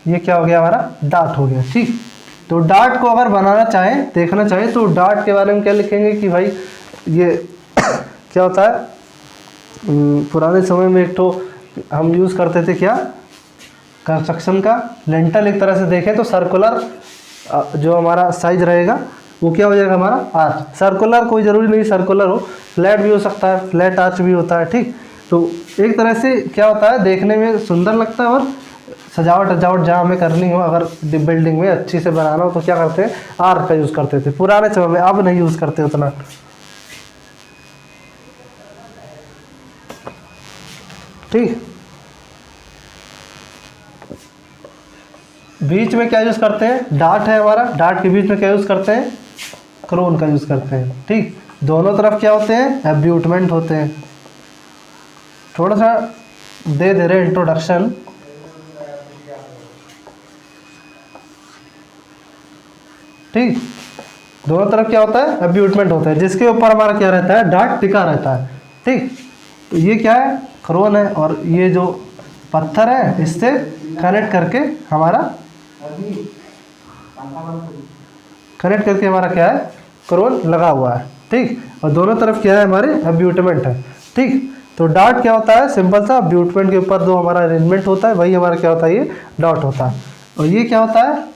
ये क्या हो गया, हमारा डार्ट हो गया, ठीक। तो डार्ट को अगर बनाना चाहें, देखना चाहें, तो डार्ट के बारे में क्या लिखेंगे कि भाई ये क्या होता है, पुराने समय में एक तो हम यूज़ करते थे क्या, कंस्ट्रक्शन का लेंटल, एक तरह से देखें तो सर्कुलर जो हमारा साइज रहेगा वो क्या हो जाएगा, हमारा आर्च। सर्कुलर कोई ज़रूरी नहीं सर्कुलर हो, फ्लैट भी हो सकता है, फ्लैट आर्च भी होता है, ठीक। तो एक तरह से क्या होता है, देखने में सुंदर लगता है, और सजावट जहाँ हमें करनी हो, अगर बिल्डिंग में अच्छी से बनाना हो तो क्या करते हैं, आर्क का यूज़ करते थे पुराने समय में, अब नहीं यूज़ करते उतना, ठीक। बीच में क्या यूज़ करते हैं, डार्ट है हमारा, डार्ट के बीच में क्या यूज़ करते हैं, क्रोन का यूज़ करते हैं, ठीक। दोनों तरफ क्या होते हैं, एब्यूटमेंट होते हैं। थोड़ा सा दे रहे इंट्रोडक्शन, ठीक। दोनों तरफ क्या होता है, एब्यूटमेंट होता है, जिसके ऊपर हमारा क्या रहता है, डार्ट टिका रहता है, ठीक। तो ये क्या है, क्रोन है, और ये जो पत्थर है इससे कनेक्ट करके हमारा क्या है, क्रोन लगा हुआ है, ठीक। और दोनों तरफ क्या है, हमारे एब्यूटमेंट है, ठीक। तो डार्ट क्या होता है, सिंपल सा एब्यूटमेंट के ऊपर जो हमारा अरेंजमेंट होता है वही हमारा क्या होता है, ये डॉट होता है। और ये क्या होता है,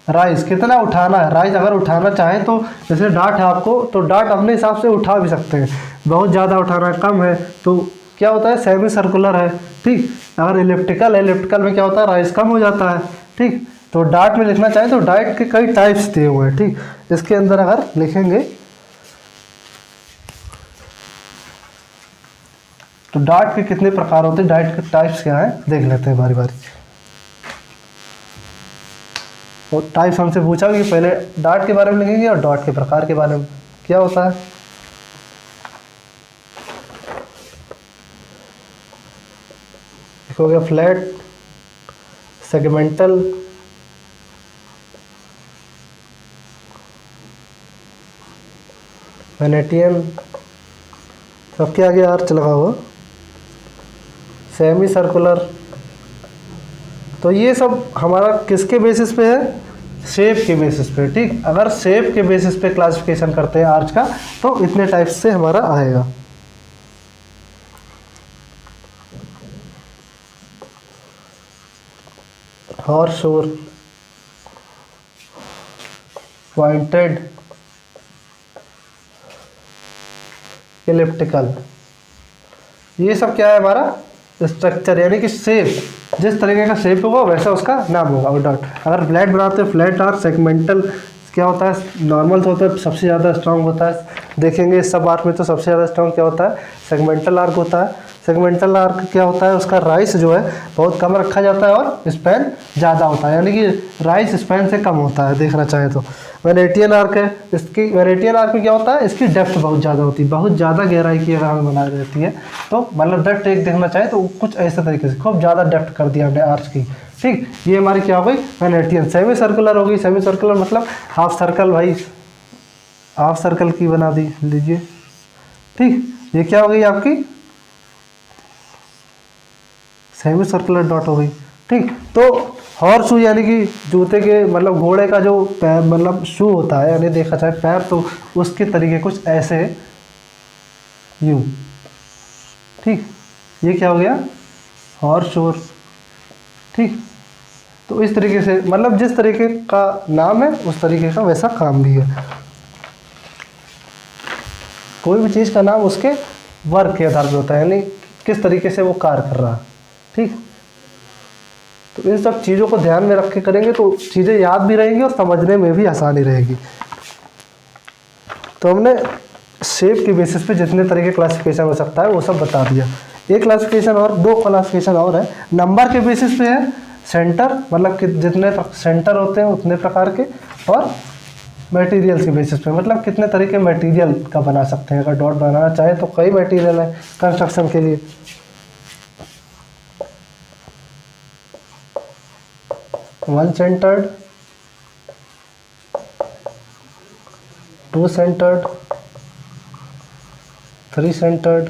राइस, कितना उठाना है, राइस अगर उठाना चाहें तो जैसे डार्ट है आपको, तो डार्ट अपने हिसाब से उठा भी सकते हैं, बहुत ज़्यादा उठाना है, कम है तो क्या होता है, सेमी सर्कुलर है, ठीक। अगर इलिप्टिकल है, इलिप्टिकल में क्या होता है, राइस कम हो जाता है, ठीक। तो डार्ट में लिखना चाहें तो डार्ट के कई टाइप्स दिए हुए हैं, ठीक। इसके अंदर अगर लिखेंगे तो डार्ट के कितने प्रकार होते हैं, डार्ट के टाइप्स क्या है, देख लेते हैं बारी बारी। और टाइप्स हमसे पूछा कि पहले डार्ट के बारे में लिखेंगे और डॉट के प्रकार के बारे में क्या होता है। हो गया फ्लैट, सेगमेंटल, वेनेटियन, सबके आगे आर्च लगा हुआ, सेमी सर्कुलर। तो ये सब हमारा किसके बेसिस पे है, शेप के बेसिस पे, ठीक। अगर शेप के बेसिस पे क्लासिफिकेशन करते हैं आर्च का तो इतने टाइप्स से हमारा आएगा। हॉर्स शोर, पॉइंटेड, इलिप्टिकल, ये सब क्या है, हमारा स्ट्रक्चर, यानी कि शेप, जिस तरीके का शेप होगा वैसा उसका नाम होगा। और डॉट, अगर फ्लैट बनाते हैं, फ्लैट आर्क, सेगमेंटल क्या होता है, नॉर्मल तो होता है, सबसे ज़्यादा स्ट्रांग होता है, देखेंगे इस सब आर्क में तो सबसे ज़्यादा स्ट्रांग क्या होता है, सेगमेंटल आर्क होता है। सेगमेंटल आर्क क्या होता है, उसका राइस जो है बहुत कम रखा जाता है और स्पैन ज़्यादा होता है, यानी कि राइस स्पैन से कम होता है देखना चाहें तो। वेनेटियन आर्क है, इसकी वेनेटियन आर्क में क्या होता है, इसकी डेप्थ बहुत ज़्यादा होती है, बहुत ज़्यादा गहराई की अगर हमें बनाई रहती है तो मतलब डेप्थ एक देखना चाहे तो कुछ ऐसे तरीके से खूब ज़्यादा डेप्थ कर दिया हमने आर्च की, ठीक। ये हमारी क्या हो गई, वेनेटियन। सेमी सर्कुलर हो गई, सेमी सर्कुलर मतलब हाफ सर्कल, भाई हाफ सर्कल की बना दी लीजिए, ठीक। ये क्या हो गई आपकी सेमी सर्कुलर डॉट हो गई। ठीक, तो हॉर्स शू यानी कि जूते के मतलब घोड़े का जो पैर मतलब शू होता है यानी देखा जाए पैर, तो उसके तरीके कुछ ऐसे यूं। ठीक, ये क्या हो गया हॉर्स शू। ठीक, तो इस तरीके से मतलब जिस तरीके का नाम है उस तरीके का वैसा काम भी है। कोई भी चीज़ का नाम उसके वर्क के आधार पर होता है यानी किस तरीके से वो कार्य कर रहा है। ठीक, तो इन सब चीज़ों को ध्यान में रख के करेंगे तो चीज़ें याद भी रहेंगी और समझने में भी आसानी रहेगी। तो हमने शेप के बेसिस पे जितने तरह के क्लासिफिकेशन हो सकता है वो सब बता दिया। एक क्लासिफिकेशन और, दो क्लासिफिकेशन और है। नंबर के बेसिस पे है सेंटर, मतलब कि जितने सेंटर होते हैं उतने प्रकार के, और मटेरियल के बेसिस पे मतलब कितने तरह के मटेरियल का बना सकते हैं। अगर डॉट बनाना चाहे तो कई मटेरियल है कंस्ट्रक्शन के लिए। One centred, two centred, three centred,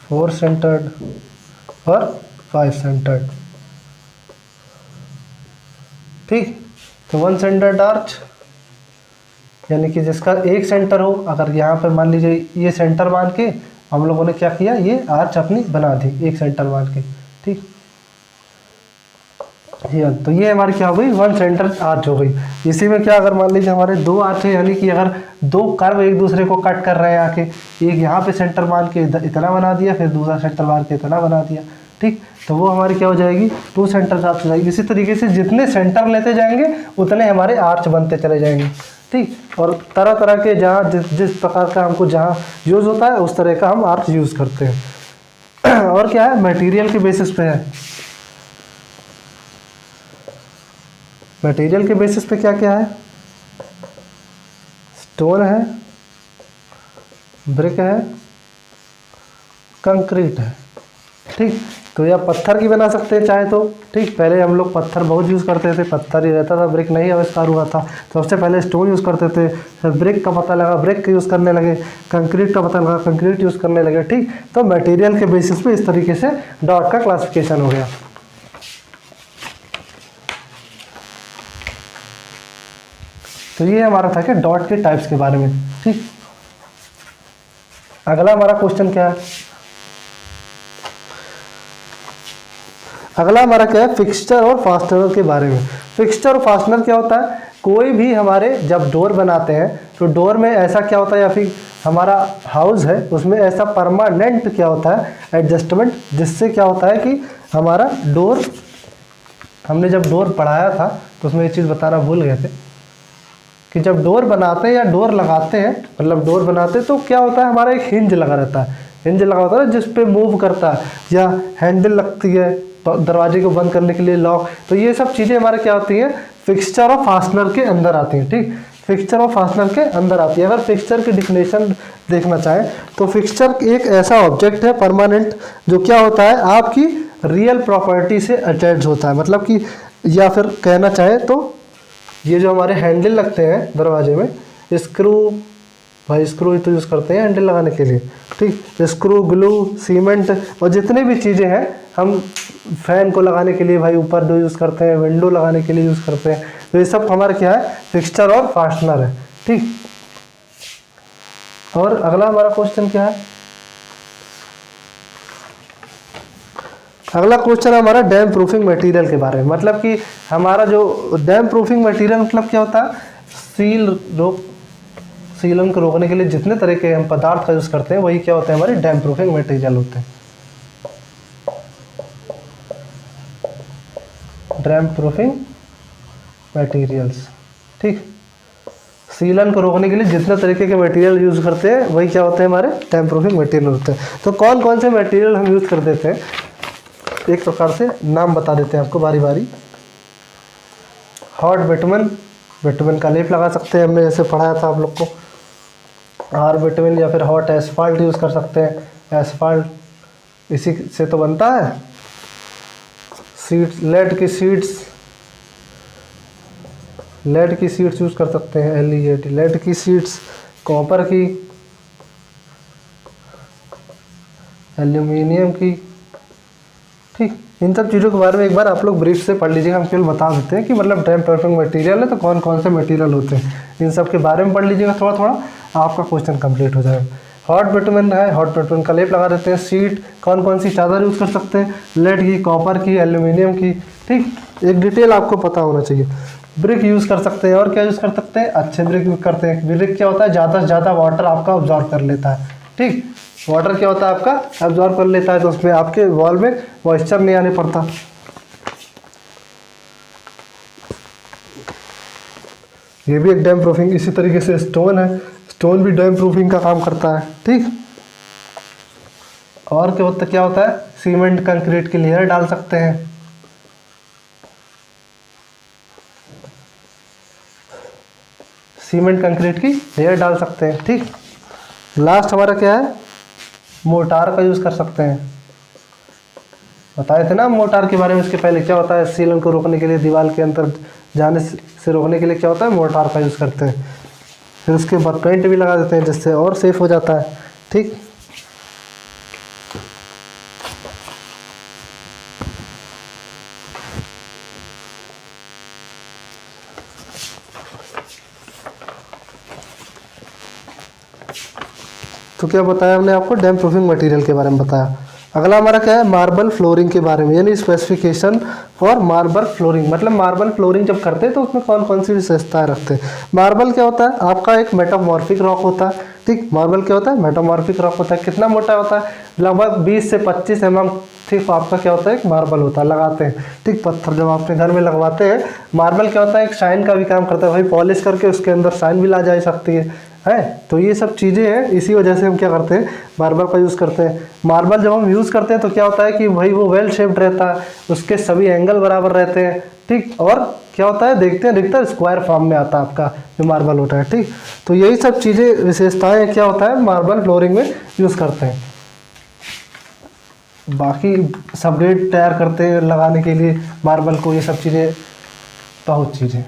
four centred और फाइव सेंटर्ड। ठीक, तो वन सेंटर्ड आर्च यानी कि जिसका एक सेंटर हो। अगर यहाँ पर मान लीजिए ये सेंटर मान के हम लोगों ने क्या किया, ये आर्च अपनी बना दी एक सेंटर मान के। ठीक, तो ये हमारी क्या हो गई, वन सेंटर आर्च हो गई। इसी में क्या, अगर मान लीजिए हमारे दो आर्च है यानी कि अगर दो कर्व एक दूसरे को कट कर रहे हैं आके, एक यहाँ पे सेंटर मान के इतना बना दिया, फिर दूसरा सेंटर मान के इतना बना दिया। ठीक, तो वो हमारी क्या हो जाएगी, टू सेंटर आर्च हो जाएगी। इसी तरीके से जितने सेंटर लेते जाएंगे उतने हमारे आर्च बनते चले जाएंगे। ठीक, और तरह तरह के जहाँ जिस प्रकार का हमको जहाँ यूज़ होता है उस तरह का हम आर्च यूज़ करते हैं। और क्या है, मटेरियल के बेसिस पे है। मटेरियल के बेसिस पे क्या क्या है, स्टोन है, ब्रिक है, कंक्रीट है। ठीक, तो या पत्थर की बना सकते हैं चाहे तो। ठीक, पहले हम लोग पत्थर बहुत यूज़ करते थे, पत्थर ही रहता था, ब्रिक नहीं आविष्कार हुआ था। तो सबसे पहले स्टोन यूज़ करते थे, फिर ब्रिक का पता लगा, ब्रिक यूज़ करने लगे, कंक्रीट का पता लगा, कंक्रीट यूज़ करने लगे। ठीक, तो मटेरियल के बेसिस पे इस तरीके से डॉट का क्लासिफिकेशन हो गया। तो ये हमारा था कि डॉट के टाइप्स के बारे में। ठीक, अगला हमारा क्वेश्चन क्या है, अगला हमारा क्या है, फिक्सचर और फास्टनर के बारे में। फिक्सचर और फास्टनर क्या होता है, कोई भी हमारे जब डोर बनाते हैं तो डोर में ऐसा क्या होता है, या फिर हमारा हाउस है उसमें ऐसा परमानेंट क्या होता है एडजस्टमेंट, जिससे क्या होता है कि हमारा डोर, हमने जब डोर पढ़ाया था तो उसमें एक चीज़ बताना भूल गए थे कि जब डोर बनाते हैं या डोर लगाते हैं, मतलब डोर बनाते हैं तो क्या होता है, हमारा एक हिंज लगा रहता है, हिंज लगा होता है जिस पे मूव करता है, या हैंडल लगती है दरवाजे को बंद करने के लिए, लॉक। तो ये सब चीज़ें हमारे क्या होती हैं, फिक्सचर और फास्टनर के अंदर आती हैं। ठीक, फिक्सचर और फास्टनर के अंदर आती है। अगर फिक्सचर की डिफिनेशन देखना चाहें तो फिक्सचर एक ऐसा ऑब्जेक्ट है परमानेंट जो क्या होता है, आपकी रियल प्रॉपर्टी से अटैच होता है। मतलब कि, या फिर कहना चाहे तो ये जो हमारे हैंडल लगते हैं दरवाजे में, स्क्रू, भाई स्क्रू ही तो यूज़ करते हैं हैंडल लगाने के लिए। ठीक, स्क्रू, ग्लू, सीमेंट और जितने भी चीज़ें हैं, हम फैन को लगाने के लिए भाई ऊपर जो यूज़ करते हैं, विंडो लगाने के लिए यूज़ करते हैं। तो ये सब हमारा क्या है, फिक्सचर और फास्टनर है। ठीक, और अगला हमारा क्वेश्चन क्या है, अगला क्वेश्चन है हमारा डैम प्रूफिंग मटेरियल के बारे में। मतलब कि हमारा जो डैम प्रूफिंग मटेरियल मतलब क्या होता है, सीलन को रोकने के लिए जितने तरह के हम पदार्थ का यूज़ करते हैं वही क्या होते हैं, हमारे डैम प्रूफिंग मटेरियल होते हैं। Dam proofing materials. ठीक, सीलन को रोकने के लिए जितने तरीके के मटेरियल यूज़ करते हैं वही क्या होते हैं, हमारे डैम प्रूफिंग मटेरियल होते हैं। तो कौन कौन से मटेरियल हम यूज़ कर देते हैं, एक प्रकार से नाम बता देते हैं आपको बारी बारी। हॉट बिटुमेन, बिटुमेन का लेप लगा सकते हैं, हमने जैसे पढ़ाया था आप लोग को। हार्ड बिटुमेन या फिर हॉट एसफाल्ट यूज़ कर सकते हैं, एसफाल्ट इसी से तो बनता है। सीड्स, लेड की सीड्स, लेड की सीड्स यूज़ कर सकते हैं, LED, लेड की सीड्स, कॉपर की, एल्यूमिनियम की, ठीक, इन सब चीज़ों के बारे में एक बार आप लोग ब्रीफ से पढ़ लीजिएगा। हम केवल बता देते हैं कि मतलब डैम्प प्रूफिंग मटेरियल है तो कौन कौन से मटेरियल होते हैं, इन सब के बारे में पढ़ लीजिएगा थोड़ा थोड़ा, आपका क्वेश्चन कंप्लीट हो जाएगा। हॉट बिटुमेन है, हॉट बिटुमेन का लेप लगा देते हैं। सीट, कौन कौन सी चादर यूज़ कर सकते हैं, लेड की, कॉपर की, एल्यूमिनियम की, ठीक, एक डिटेल आपको पता होना चाहिए। ब्रिक यूज़ कर सकते हैं, और क्या यूज़ कर सकते हैं, अच्छे ब्रिक यूज़ करते हैं। ब्रिक क्या होता है, ज़्यादा से ज़्यादा वाटर आपका ऑब्जॉर्व कर लेता है, ठीक, वाटर क्या होता है आपका एब्जॉर्ब कर लेता है, तो उसमें आपके वॉल में मॉइस्चर नहीं आने पड़ता। ये भी एक डैम्प प्रूफिंग, इसी तरीके से स्टोन है, स्टोन भी डैम्प प्रूफिंग का काम करता है, ठीक। और क्या होता है, सीमेंट कंक्रीट की लेयर डाल सकते हैं, सीमेंट कंक्रीट की लेयर डाल सकते हैं, ठीक। लास्ट हमारा क्या है, मोटार का यूज़ कर सकते हैं। बताए थे ना मोटार के बारे में इसके पहले, क्या होता है, सीलन को रोकने के लिए, दीवार के अंदर जाने से रोकने के लिए क्या होता है, मोटार का यूज़ करते हैं। फिर उसके बाद पेंट भी लगा देते हैं जिससे और सेफ हो जाता है, ठीक। तो क्या बताया हमने आपको, डैम्प प्रूफिंग मटेरियल के बारे में बताया। अगला हमारा क्या है, मार्बल फ्लोरिंग के बारे में, यानी स्पेसिफिकेशन फॉर मार्बल फ्लोरिंग, मतलब मार्बल फ्लोरिंग जब करते हैं तो उसमें कौन कौन सी विशेषताएं रखते हैं। मार्बल क्या होता है आपका, एक मेटामॉर्फिक रॉक होता है, ठीक। मार्बल क्या होता है, मेटामॉर्फिक रॉक होता है। कितना मोटा होता है, लगभग 20 से 25 mm ठीक आपका क्या होता है, एक मार्बल होता है, लगाते हैं, ठीक। पत्थर जब अपने घर में लगवाते हैं, मार्बल क्या होता है, एक शाइन का भी काम करता है, भाई पॉलिश करके उसके अंदर शाइन भी ला जा सकती है। तो ये सब चीज़ें हैं, इसी वजह से हम क्या करते हैं, मार्बल का यूज़ करते हैं। मार्बल जब हम यूज़ करते हैं तो क्या होता है कि भाई वो वेल शेप्ड रहता है, उसके सभी एंगल बराबर रहते हैं, ठीक। और क्या होता है, देखते हैं दिखता है स्क्वायर फॉर्म में आता है आपका जो मार्बल होता है, ठीक। तो यही सब चीज़ें विशेषताएं क्या होता है, मार्बल फ्लोरिंग में यूज़ करते हैं। बाकी सब गेट तैयार करते हैं लगाने के लिए मार्बल को, ये सब चीज़ें, बहुत चीज़ें,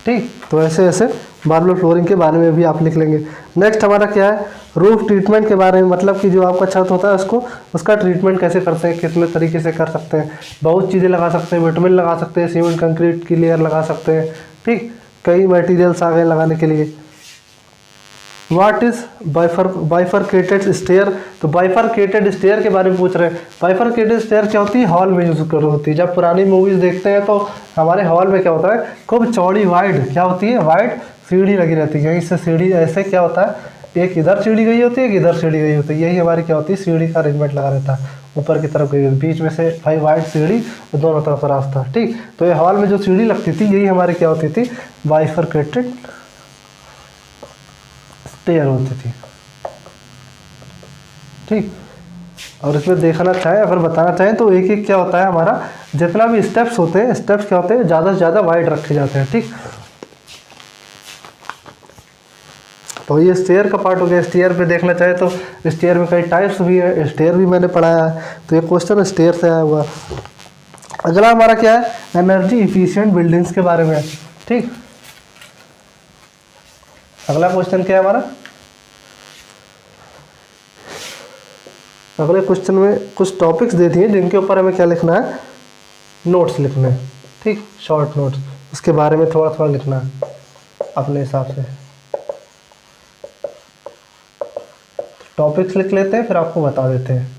ठीक। तो ऐसे ऐसे मार्बल फ्लोरिंग के बारे में भी आप लिख लेंगे। नेक्स्ट हमारा क्या है, रूफ ट्रीटमेंट के बारे में, मतलब कि जो आपका छत होता है उसको, उसका ट्रीटमेंट कैसे करते हैं, कितने तरीके से कर सकते हैं। बहुत चीज़ें लगा सकते हैं, बिटुमेन लगा सकते हैं, सीमेंट कंक्रीट की लेयर लगा सकते हैं, ठीक। कई मटेरियल्स आ गए लगाने के लिए। व्हाट इज बाइफरकेटेड स्टेयर, तो बाइफरकेटेड स्टेयर के बारे में पूछ रहे हैं। बाइफरकेटेड स्टेयर क्या होती है, हॉल में यूज कर होती है। जब पुरानी मूवीज देखते हैं तो हमारे हॉल में क्या होता है, खूब चौड़ी वाइड क्या होती है, वाइड सीढ़ी लगी रहती है। इससे सीढ़ी ऐसे क्या होता है, एक इधर सीढ़ी गई होती है, एक इधर सीढ़ी गई होती है, यही हमारी क्या होती है, सीढ़ी का अरेंजमेंट लगा रहता है। ऊपर की तरफ गई, बीच में से भाई वाइड सीढ़ी, दोनों तरफ रास्ता, ठीक। तो ये हॉल में जो सीढ़ी लगती थी, यही हमारी क्या होती थी, बाइफरकेटेड स्टेयर होती थी, ठीक। और इसमें देखना चाहें, अगर बताना चाहें तो एक एक क्या होता है हमारा, जितना भी स्टेप्स होते हैं, स्टेप्स क्या होते हैं, ज़्यादा से ज़्यादा वाइड रखे जाते हैं, ठीक। तो ये स्टेयर का पार्ट हो गया। स्टेयर पे देखना चाहे तो स्टेयर में कई टाइप्स भी है, स्टेयर भी मैंने पढ़ाया है, तो ये क्वेश्चन स्टेयर से आया हुआ। अगला हमारा क्या है, एनर्जी इफिशिएंट बिल्डिंग्स के बारे में, ठीक। अगला क्वेश्चन क्या है हमारा, अगले क्वेश्चन में कुछ टॉपिक्स दे दिए जिनके ऊपर हमें क्या लिखना है, नोट्स लिखने हैं, ठीक, शॉर्ट नोट्स, उसके बारे में थोड़ा थोड़ा लिखना है अपने हिसाब से। टॉपिक्स लिख लेते हैं, फिर आपको बता देते हैं।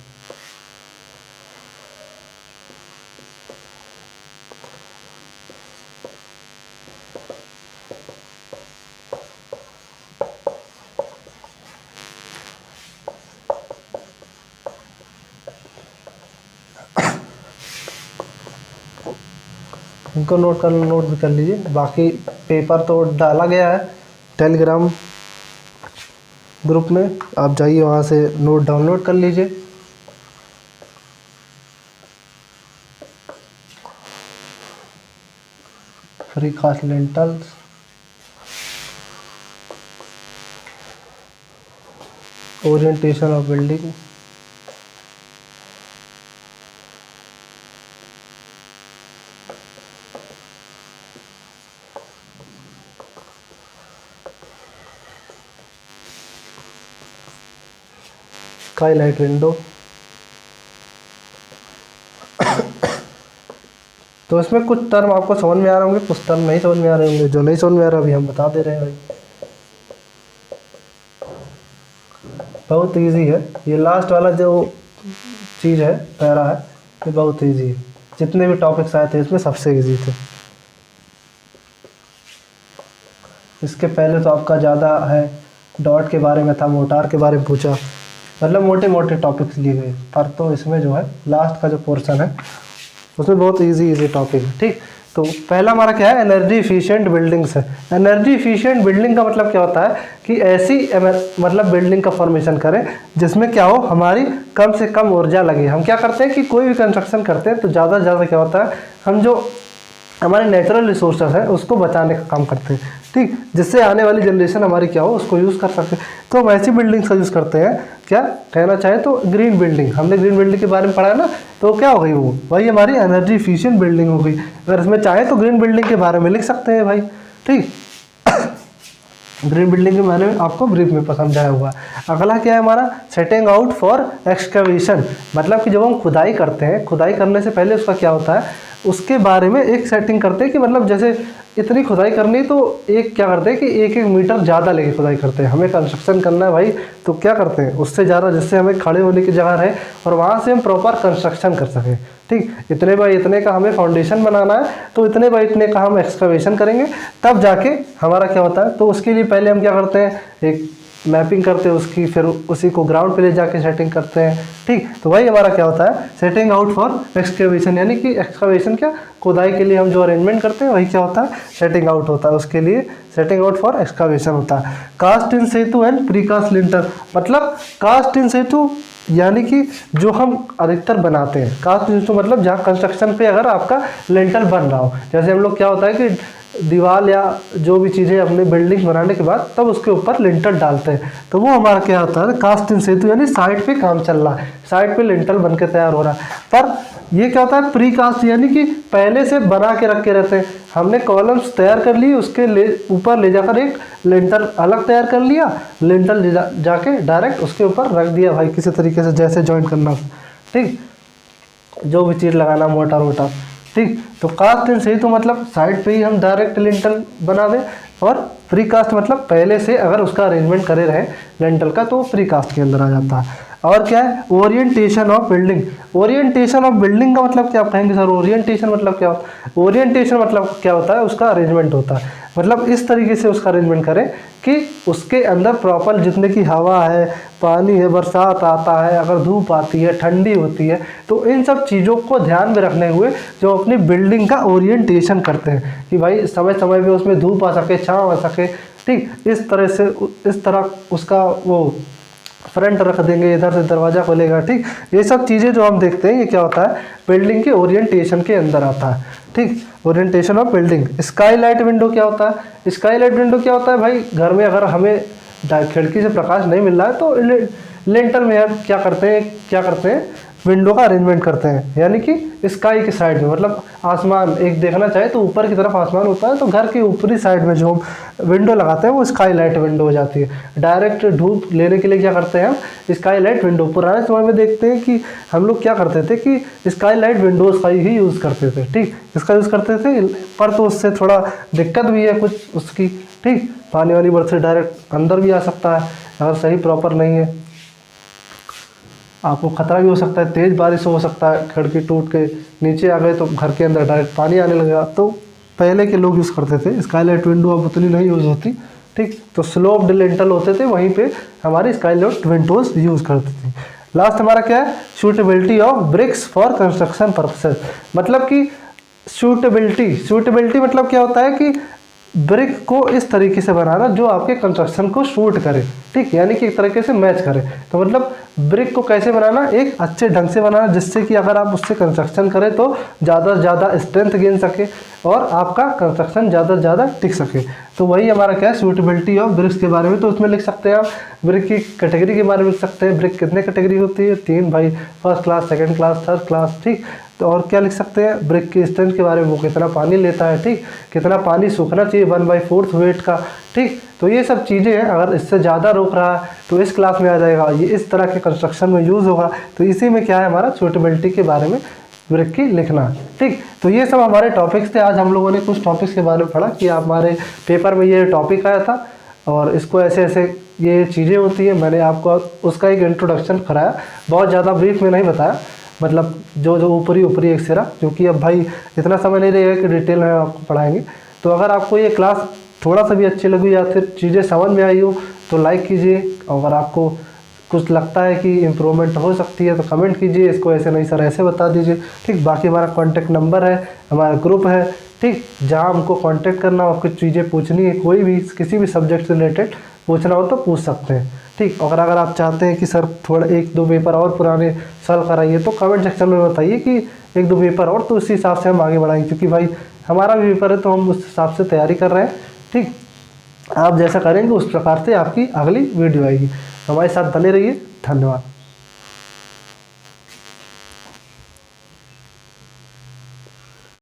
इनको नोट भी कर लीजिए। बाकी पेपर तो डाला गया है टेलीग्राम ग्रुप में, आप जाइए वहाँ से नोट डाउनलोड कर लीजिए। Free cast lintels, orientation of building, skylight window, तो इसमें कुछ टर्म आपको समझ में आ रहे होंगे, कुछ टर्म नहीं समझ में आ रहे होंगे। जो नहीं समझ में आ रहा अभी हम बता दे रहे हैं भाई, बहुत इजी है। ये लास्ट वाला जो चीज़ है, पैरा है, ये बहुत इजी है। जितने भी टॉपिक्स आए थे इसमें सबसे इजी थे। इसके पहले तो आपका ज़्यादा है, डॉट के बारे में था, मोटार के बारे में पूछा, मतलब मोटे मोटे टॉपिक्स लिए गए। पर तो इसमें जो है लास्ट का जो पोर्शन है उसमें बहुत इजी टॉपिक है, ठीक। तो पहला हमारा क्या है, एनर्जी इफिशिएंट बिल्डिंग्स है। एनर्जी इफिशिएंट बिल्डिंग का मतलब क्या होता है कि ऐसी मतलब बिल्डिंग का फॉर्मेशन करें जिसमें क्या हो, हमारी कम से कम ऊर्जा लगे। हम क्या करते हैं कि कोई भी कंस्ट्रक्शन करते हैं तो ज़्यादा से ज़्यादा क्या होता है, हम जो हमारे नेचुरल रिसोर्सेस हैं उसको बचाने का काम करते हैं, ठीक, जिससे आने वाली जनरेशन हमारी क्या हो उसको यूज़ कर सके। तो हम ऐसी बिल्डिंग्स का यूज़ करते हैं, क्या कहना चाहे तो ग्रीन बिल्डिंग। हमने ग्रीन बिल्डिंग के बारे में पढ़ा है ना, तो क्या हो गई वो, वही हमारी एनर्जी इफिशिएंट बिल्डिंग हो गई। अगर इसमें चाहे तो ग्रीन बिल्डिंग के बारे में लिख सकते हैं भाई, ठीक। ग्रीन बिल्डिंग के बारे में आपको ब्रीफ में समझाया हुआ है। अगला क्या है हमारा, सेटिंग आउट फॉर एक्सकवेशन, मतलब कि जब हम खुदाई करते हैं, खुदाई करने से पहले उसका क्या होता है, उसके बारे में एक सेटिंग करते हैं कि मतलब जैसे इतनी खुदाई करनी तो एक क्या करते हैं कि 1-1 मीटर ज़्यादा लेके खुदाई करते हैं। हमें कंस्ट्रक्शन करना है भाई, तो क्या करते हैं उससे ज़्यादा, जिससे हमें खड़े होने की जगह रहे और वहाँ से हम प्रॉपर कंस्ट्रक्शन कर सकें, ठीक। इतने बाई इतने का हमें फाउंडेशन बनाना है, तो इतने बाई इतने का हम एक्सकवेशन करेंगे, तब जाके हमारा क्या होता है। तो उसके लिए पहले हम क्या करते हैं, एक मैपिंग करते हैं उसकी, फिर उसी को ग्राउंड पे ले जाके सेटिंग करते हैं, ठीक। तो वही हमारा क्या होता है, सेटिंग आउट फॉर एक्सकवेशन, यानी कि एक्सकवेशन क्या, खुदाई के लिए हम जो अरेंजमेंट करते हैं वही क्या होता है, सेटिंग आउट होता है। उसके लिए सेटिंग आउट फॉर एक्सकवेशन होता है। Cast in situ and precast lintel, मतलब कास्ट इन सेतु यानी कि जो हम अधिकतर बनाते हैं, कास्ट इन सेतु मतलब जहाँ कंस्ट्रक्शन पे अगर आपका लिंटर बन रहा हो, जैसे हम लोग क्या होता है कि दीवार या जो भी चीज़ें अपने बिल्डिंग बनाने के बाद तब उसके ऊपर लिंटर डालते हैं, तो वो हमारा क्या होता है, कास्ट इन सेतु, यानी साइड पे काम चल रहा है, साइड पे लिंटर बन के तैयार हो रहा है। पर ये क्या होता है, प्री कास्ट, यानी कि पहले से बना के रख के रहते हैं। हमने कॉलम्स तैयार कर लिए, उसके ऊपर ले जाकर एक लिंटर अलग तैयार कर लिया, लिंटर जाके डायरेक्ट उसके ऊपर रख दिया भाई, किसी तरीके से जैसे ज्वाइन करना, ठीक, जो भी चीज़ लगाना, मोटा मोटा, ठीक। तो कास्ट इन सेतु मतलब साइड पे ही हम डायरेक्ट लिंटल बना दें, और प्री कास्ट मतलब पहले से अगर उसका अरेंजमेंट करे रहे लिंटल का, तो प्री कास्ट के अंदर आ जाता है। और क्या है, orientation of building. Orientation of building का मतलब क्या, आप कहेंगे सर ओरिएंटेशन मतलब क्या होता है। ओरिएंटेशन मतलब क्या होता है, उसका अरेंजमेंट होता है, मतलब इस तरीके से उसका अरेंजमेंट करें कि उसके अंदर प्रॉपर जितने की हवा है, पानी है, बरसात आता है, अगर धूप आती है, ठंडी होती है, तो इन सब चीज़ों को ध्यान में रखने हुए जो अपनी बिल्डिंग का ओरिएंटेशन करते हैं कि भाई समय समय पे उसमें धूप आ सके, छाँव आ सके, ठीक। इस तरह से, इस तरह उसका वो फ्रंट रख देंगे, इधर से दरवाज़ा खोलेगा, ठीक। ये सब चीज़ें जो हम देखते हैं ये क्या होता है, बिल्डिंग के ओरिएंटेशन के अंदर आता है, ठीक। Orientation of building. Sky light window क्या होता है, स्काई लाइट विंडो क्या होता है भाई, घर में अगर हमें खिड़की से प्रकाश नहीं मिल रहा है तो लिंटर में हम क्या करते हैं विंडो का अरेंजमेंट करते हैं, यानी कि स्काई की साइड में, मतलब आसमान एक देखना चाहे तो ऊपर की तरफ आसमान होता है, तो घर की ऊपरी साइड में जो हम विंडो लगाते हैं वो स्काई लाइट विंडो हो जाती है। डायरेक्ट धूप लेने के लिए क्या करते हैं हम, स्काई लाइट विंडो। पुराने समय में देखते हैं कि हम लोग क्या करते थे कि स्काई लाइट विंडोज़ का ही यूज़ करते थे, ठीक, इसका यूज़ करते थे। पर तो उससे थोड़ा दिक्कत भी है कुछ उसकी, ठीक, पानी वाली बर्थ से डायरेक्ट अंदर भी आ सकता है अगर सही प्रॉपर नहीं है, आपको खतरा भी हो सकता है, तेज़ बारिश हो सकता है, खिड़की टूट के नीचे आ गए तो घर के अंदर डायरेक्ट पानी आने लगेगा। तो पहले के लोग यूज़ करते थे स्काई लाइट विंडो, अब उतनी नहीं यूज़ होती, ठीक। तो स्लोप्ड लिंटल होते थे, वहीं पे हमारी स्काई लाइट विंडोज़ यूज़ करती थी। लास्ट हमारा क्या है, suitability of BRICS for construction purposes, मतलब कि सूटेबिलिटी मतलब क्या होता है कि ब्रिक को इस तरीके से बनाना जो आपके कंस्ट्रक्शन को सूट करे, ठीक, यानी कि एक तरीके से मैच करे। तो मतलब ब्रिक को कैसे बनाना, एक अच्छे ढंग से बनाना जिससे कि अगर आप उससे कंस्ट्रक्शन करें तो ज़्यादा से ज़्यादा स्ट्रेंथ गेन सके और आपका कंस्ट्रक्शन ज़्यादा से ज़्यादा टिक सके। तो वही हमारा क्या है, सूटेबिलिटी ऑफ ब्रिक्स के बारे में। तो उसमें लिख सकते हैं आप ब्रिक की कैटेगरी के बारे में लिख सकते हैं, ब्रिक कितने कैटेगरी होती है, 3 भाई, first class, second class, third class, ठीक। तो और क्या लिख सकते हैं, ब्रिक की स्ट्रेंथ के बारे में, वो कितना पानी लेता है, ठीक, कितना पानी सूखना चाहिए 1/4 वेट का, ठीक। तो ये सब चीज़ें हैं, अगर इससे ज़्यादा रोक रहा है तो इस क्लास में आ जाएगा, ये इस तरह के कंस्ट्रक्शन में यूज़ होगा। तो इसी में क्या है हमारा सूटेबिलिटी के बारे में ब्रेक की लिखना है। ठीक, तो ये सब हमारे टॉपिक्स थे। आज हम लोगों ने कुछ टॉपिक्स के बारे में पढ़ा कि हमारे पेपर में ये टॉपिक आया था और इसको ऐसे ऐसे ये चीज़ें होती हैं। मैंने आपको उसका एक इंट्रोडक्शन कराया, बहुत ज़्यादा ब्रीफ में नहीं बताया, मतलब जो जो ऊपरी ऊपरी एक सिरा, क्योंकि अब भाई इतना समय नहीं रहेगा कि डिटेल में आपको पढ़ाएंगे। तो अगर आपको ये क्लास थोड़ा सा भी अच्छी लगी या फिर चीज़ें समझ में आई हो तो लाइक कीजिए, अगर आपको कुछ लगता है कि इम्प्रूवमेंट हो सकती है तो कमेंट कीजिए, इसको ऐसे नहीं सर ऐसे बता दीजिए। ठीक, बाकी हमारा कॉन्टैक्ट नंबर है, हमारा ग्रुप है, ठीक, जहाँ हमको कांटेक्ट करना हो, आपको चीज़ें पूछनी है, कोई भी किसी भी सब्जेक्ट से रिलेटेड पूछना हो तो पूछ सकते हैं। ठीक, अगर आप चाहते हैं कि सर थोड़ा 1-2 पेपर और पुराने सॉल्व कराइए तो कमेंट सेक्शन में बताइए कि 1-2 पेपर और, तो उसी हिसाब से हम आगे बढ़ाएंगे, क्योंकि भाई हमारा भी पेपर है तो हम उस हिसाब से तैयारी कर रहे हैं। ठीक, आप जैसा करेंगे उस प्रकार से आपकी अगली वीडियो आएगी। हमारे साथ बने रहिए, धन्यवाद।